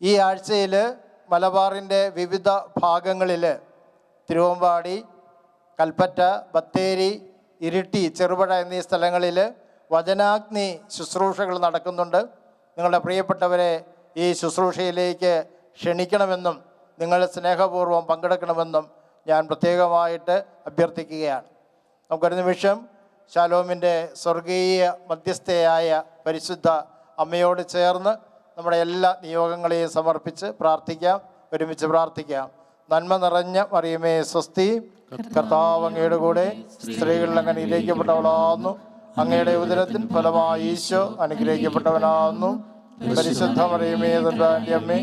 ഈ ആഴ്ചയിൽ മലബാറിൻ്റെ വിവിധ ഭാഗങ്ങളിൽ തിരുവമ്പാടി, കൽപ്പറ്റ, ബത്തേരി, ഇരിട്ടി, ചെറുപുഴ എന്നീ സ്ഥലങ്ങളിൽ വചനാഗ്നി ശുശ്രൂഷകൾ നടക്കുന്നുണ്ട്. നിങ്ങളുടെ പ്രിയപ്പെട്ടവരെ ഈ ശുശ്രൂഷയിലേക്ക് ക്ഷണിക്കണമെന്നും നിങ്ങൾ സ്നേഹപൂർവ്വം പങ്കെടുക്കണമെന്നും ഞാൻ പ്രത്യേകമായിട്ട് അഭ്യർത്ഥിക്കുകയാണ്. നമുക്കൊരു നിമിഷം ശാലോമിൻ്റെ സ്വർഗീയ മധ്യസ്ഥയായ പരിശുദ്ധ അമ്മയോട് ചേർന്ന് നമ്മുടെ എല്ലാ നിയോഗങ്ങളെയും സമർപ്പിച്ച് പ്രാർത്ഥിക്കാം. ഒരുമിച്ച് പ്രാർത്ഥിക്കാം. നന്മ നിറഞ്ഞ മറിയമേ സ്വസ്തി, കർത്താവ് അങ്ങയുടെ കൂടെ, സ്ത്രീകളിൽ അങ്ങ് അനുഗ്രഹിക്കപ്പെട്ടവളാകുന്നു. അങ്ങയുടെ ഉദരത്തിൻ ഫലമായി ഈശോ അനുഗ്രഹിക്കപ്പെട്ടവനാകുന്നു. പരിശുദ്ധ മറിയമേ തമ്പുരാന്റെ അമ്മേ,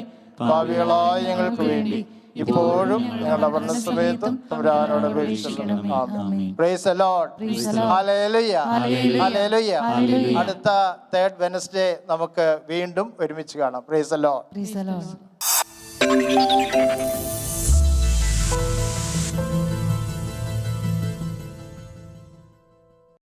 പാപികളായ ഞങ്ങൾക്ക് വേണ്ടി ഇപ്പോഴും ഞങ്ങളുടെ മരണസമയത്തും തമ്പുരാനോട് അപേക്ഷിക്കുന്നു. Price the Lord. Hallelujah, hallelujah. അടുത്ത 3rd വെനസ്ഡേ നമുക്ക് വീണ്ടും ഒരുമിച്ച് കാണാം. Price the Lord.